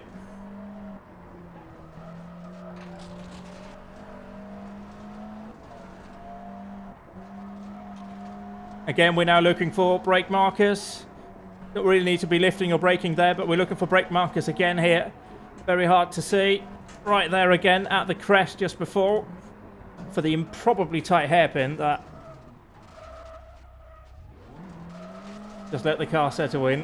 A: Again, we're now looking for brake markers. Don't really need to be lifting or braking there, but we're looking for brake markers again here. Very hard to see. Right there again at the crest just before. For the improbably tight hairpin that just let the car settle in.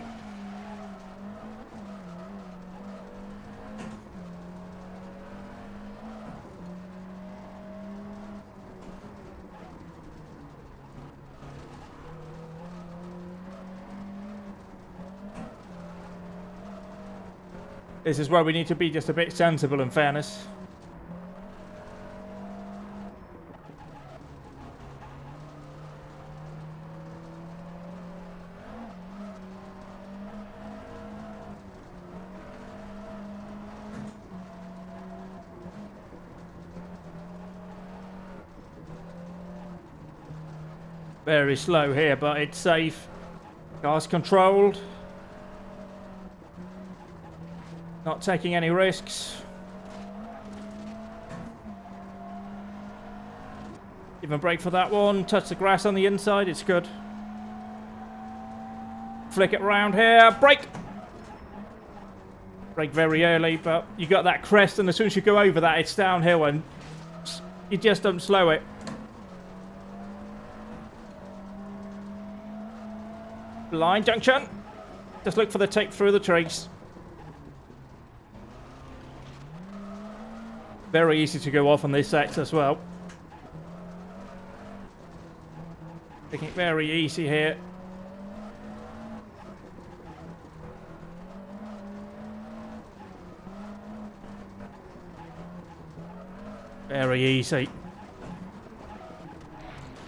A: This is where we need to be just a bit sensible, in fairness. Very slow here, but it's safe. Car's controlled. Not taking any risks. Even brake for that one. Touch the grass on the inside. It's good. Flick it round here. Brake! Brake very early, but you got that crest, and as soon as you go over that, it's downhill, and you just don't slow it. Blind junction. Just look for the tape through the trees. Very easy to go off on this sector as well. Making it very easy here. Very easy.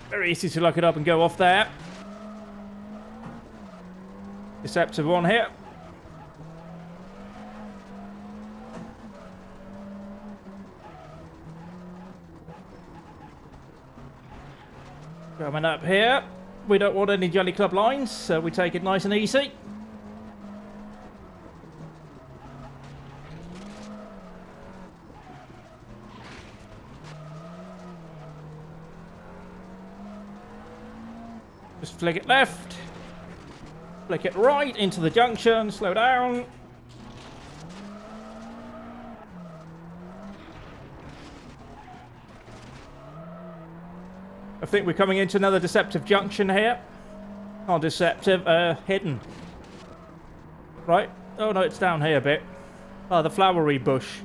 A: Very easy to lock it up and go off there. Deceptive one here. Coming up here. We don't want any Jelly Club lines, so we take it nice and easy. Just flick it left. Flick it right into the junction. Slow down. I think we're coming into another deceptive junction here. Not deceptive, hidden. Right. Oh no, it's down here a bit. Oh, the flowery bush.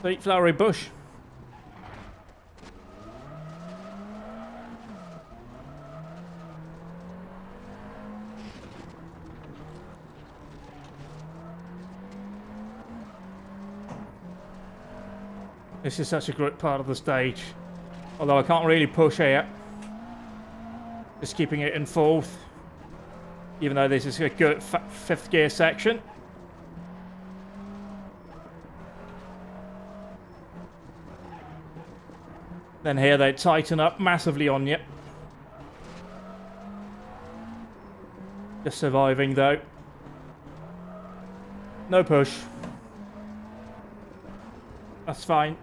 A: Sweet flowery bush. This is such a great part of the stage. Although I can't really push here. Just keeping it in fourth. Even though this is a good fifth gear section. Then here they tighten up massively on you. Just surviving though. No push. That's fine.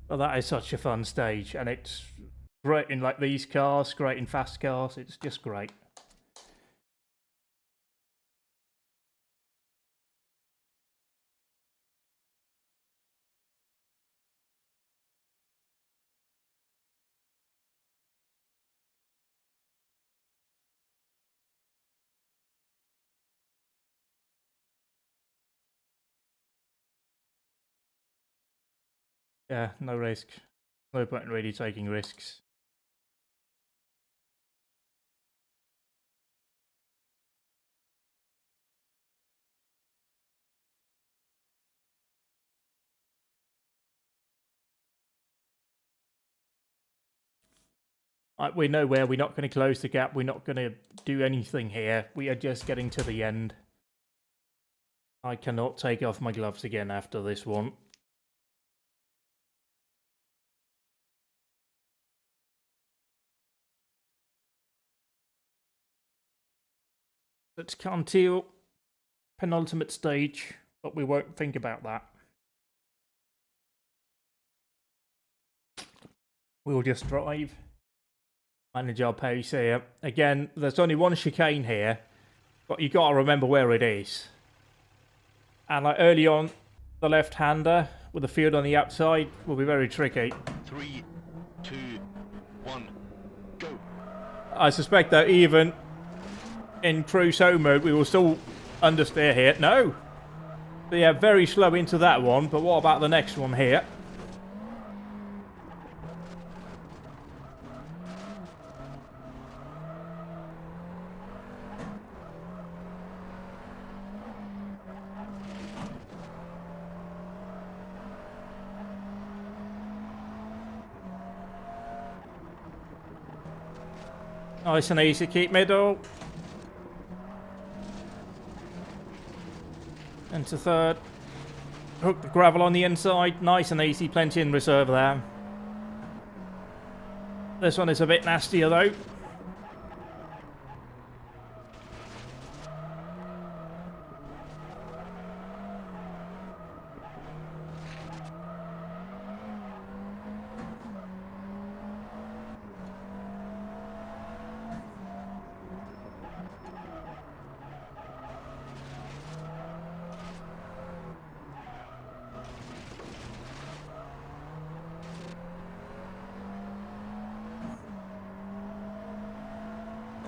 A: Well, that is such a fun stage, and it's great in like these cars, great in fast cars. It's just great. Yeah, no risk. No point in really taking risks. We know where we're not going to close the gap. We're not going to do anything here. We are just getting to the end. I cannot take off my gloves again after this one. Let's Cantil, penultimate stage, but we won't think about that. We'll just drive. Manage our pace here. Again, there's only one chicane here, but you got to remember where it is. And like early on, the left-hander with the field on the outside will be very tricky.
B: 3, 2, 1, go.
A: I suspect that even in Crusoe mode, we will still understeer here. No! So yeah, very slow into that one, but what about the next one here? Nice and easy, keep middle. Into third. Hook the gravel on the inside. Nice and easy, plenty in reserve there. This one is a bit nastier though.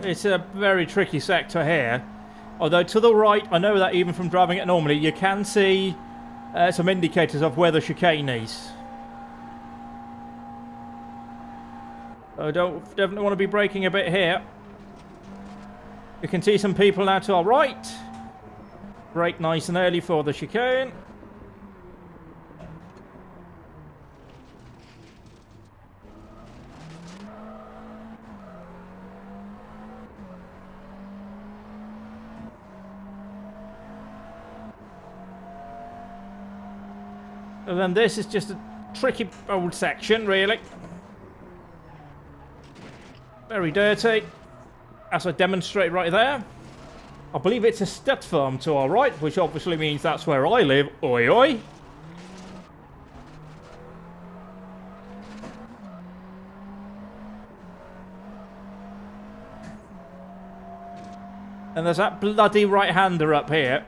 A: It's a very tricky sector here. Although to the right, I know that even from driving it normally, you can see some indicators of where the chicane is. I definitely want to be braking a bit here. You can see some people now to our right. Brake nice and early for the chicane. And then this is just a tricky old section, really. Very dirty. As I demonstrate right there. I believe it's a stud farm to our right, which obviously means that's where I live. Oi, oi. And there's that bloody right-hander up here.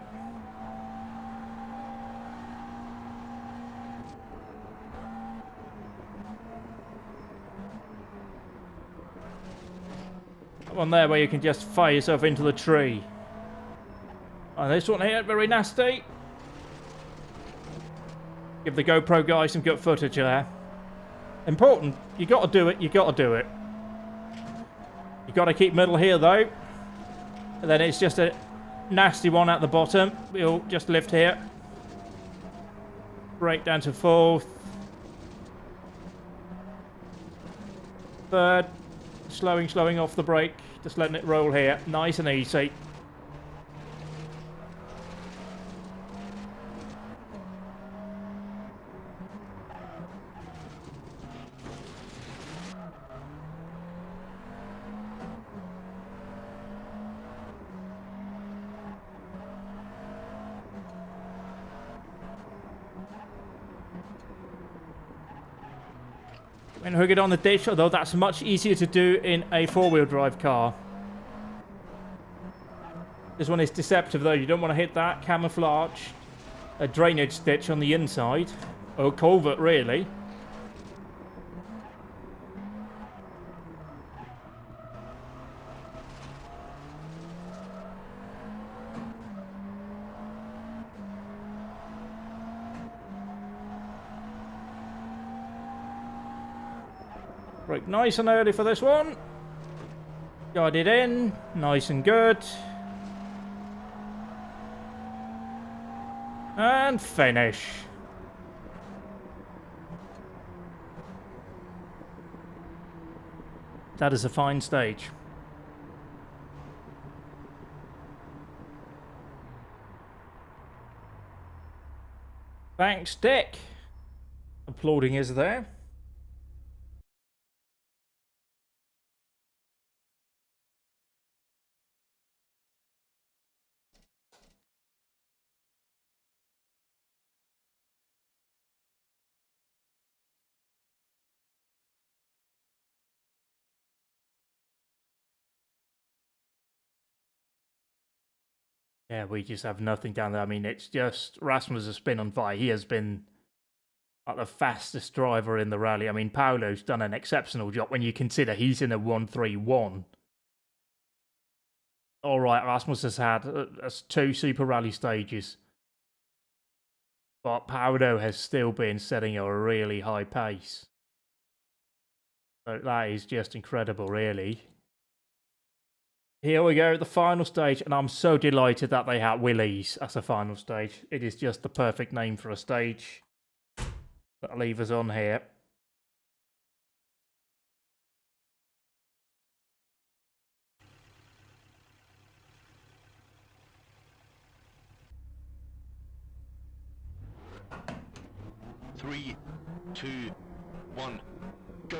A: One there where you can just fire yourself into the tree. And this one here, very nasty. Give the GoPro guy some good footage there. Important. You got to do it. You got to do it. You got to keep middle here though. And then it's just a nasty one at the bottom. We'll just lift here. Brake down to fourth. Third. Slowing off the brake. Just letting it roll here. Nice and easy. And hook it on the ditch, although that's much easier to do in a four-wheel drive car. This one is deceptive though, you don't want to hit that camouflage. A drainage ditch on the inside. Or culvert really. Right, nice and early for this one. Got it in, nice and good. And finish. That is a fine stage. Thanks, Dick. Applauding is there. Yeah, we just have nothing down there. I mean, it's just Rasmus has been on fire. He has been like the fastest driver in the rally. I mean, Paolo's done an exceptional job when you consider he's in a 131. All right, Rasmus has had 2 Super Rally stages. But Paolo has still been setting a really high pace. So that is just incredible, really. Here we go, the final stage, and I'm so delighted that they had Willies as a final stage. It is just the perfect name for a stage. That'll leave us on here.
B: Three, 2, 1, go.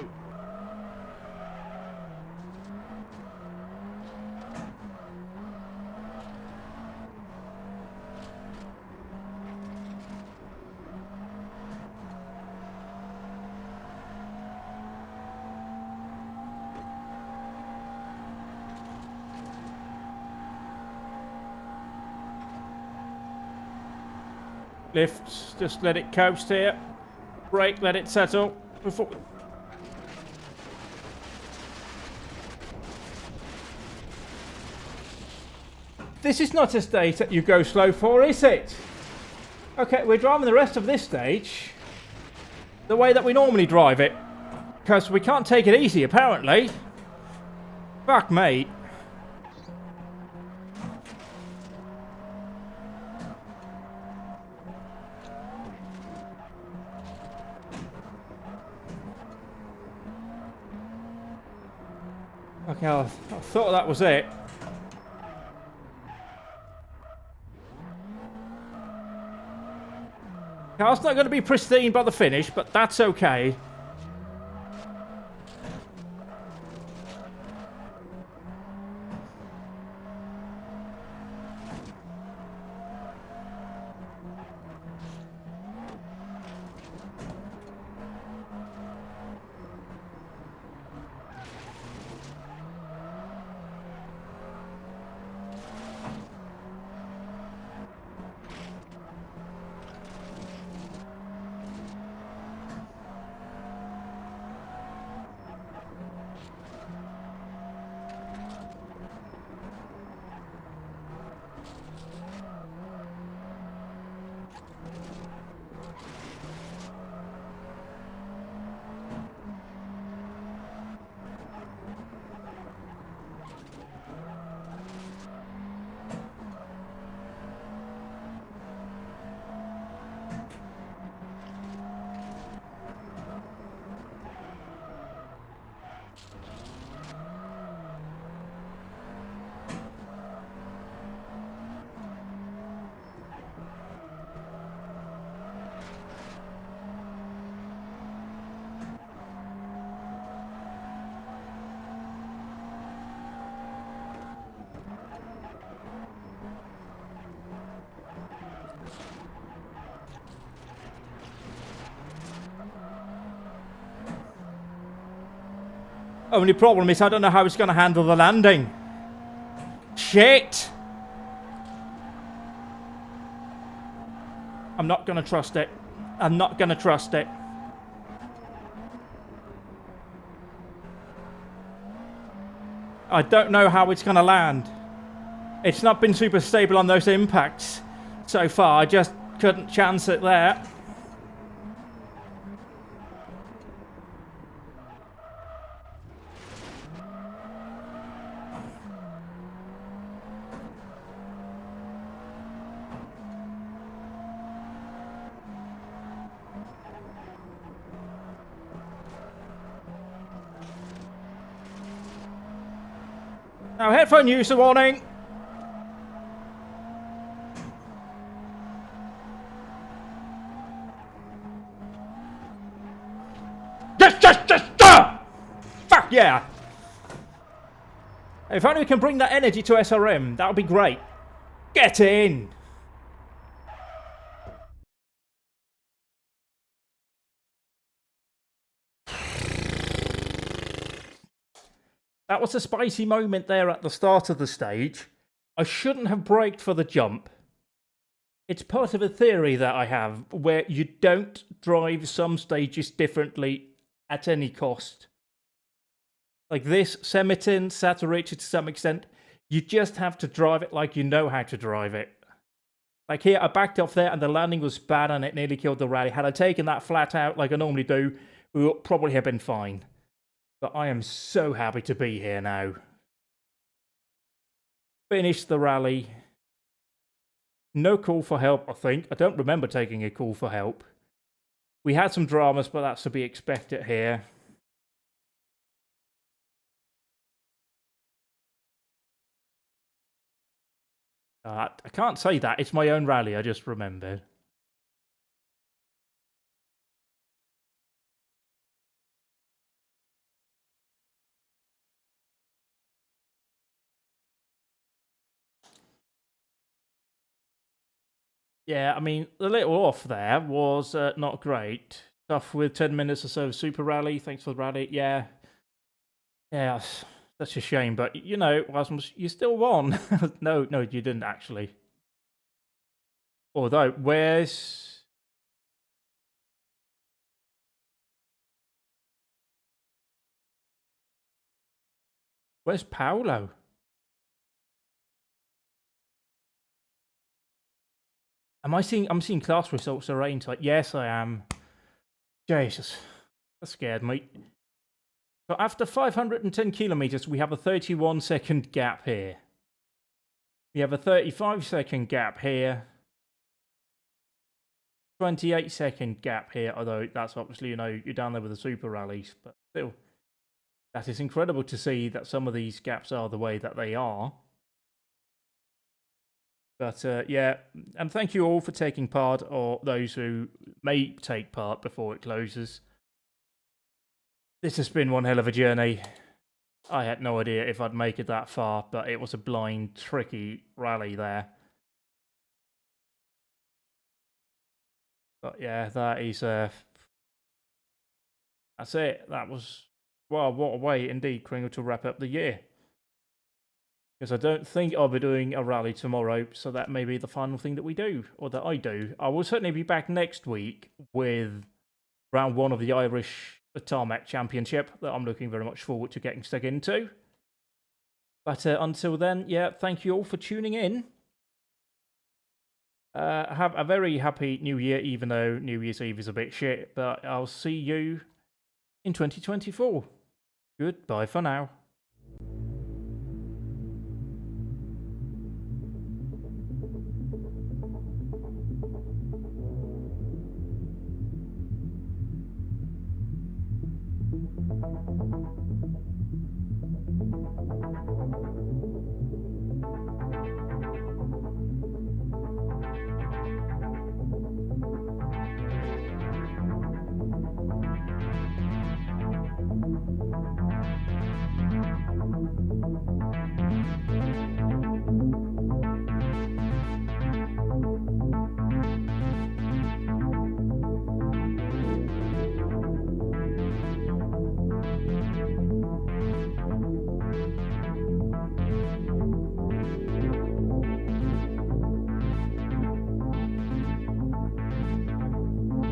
A: Lift, just let it coast here. Brake, let it settle. Before... This is not a stage that you go slow for, is it? Okay, we're driving the rest of this stage the way that we normally drive it. Because we can't take it easy, apparently. Fuck, mate. Okay, I thought that was it. Car's not going to be pristine by the finish, but that's okay. Only problem is I don't know how it's going to handle the landing. Shit! I'm not going to trust it. I'm not going to trust it. I don't know how it's going to land. It's not been super stable on those impacts so far. I just couldn't chance it there. Now, headphone user warning. Yes! Fuck yeah! If only we can bring that energy to SRM, that would be great. Get in! That was a spicy moment there at the start of the stage. I shouldn't have braked for the jump. It's part of a theory that I have where you don't drive some stages differently at any cost. Like this, Semitin, saturated to some extent, you just have to drive it like you know how to drive it. Like here, I backed off there and the landing was bad and it nearly killed the rally. Had I taken that flat out like I normally do, we would probably have been fine. But I am so happy to be here now. Finished the rally. No call for help, I think. I don't remember taking a call for help. We had some dramas, but that's to be expected here. I can't say that. It's my own rally, I just remembered. Yeah, I mean, the little off there was not great. Stuff with 10 minutes or so of Super Rally. Thanks for the rally. Yeah. Yeah, that's a shame. But, you know, Rasmus, you still won. No, you didn't actually. Although, where's Paolo? I'm seeing class results arranged. Like, yes, I am. Jesus, that scared me. So after 510 kilometers, we have a 31-second gap here. We have a 35-second gap here. 28-second gap here, although that's obviously, you know, you're down there with the super rallies, but still, that is incredible to see that some of these gaps are the way that they are. But yeah, and thank you all for taking part, or those who may take part before it closes. This has been one hell of a journey. I had no idea if I'd make it that far, but it was a blind, tricky rally there. But yeah, that is that's it. That was, well, what a way indeed, Kringle, to wrap up the year. Because I don't think I'll be doing a rally tomorrow, so that may be the final thing that we do, or that I do. I will certainly be back next week with round 1 of the Irish Tarmac Championship that I'm looking very much forward to getting stuck into. But until then, yeah, thank you all for tuning in. Have a very happy New Year, even though New Year's Eve is a bit shit, but I'll see you in 2024. Goodbye for now.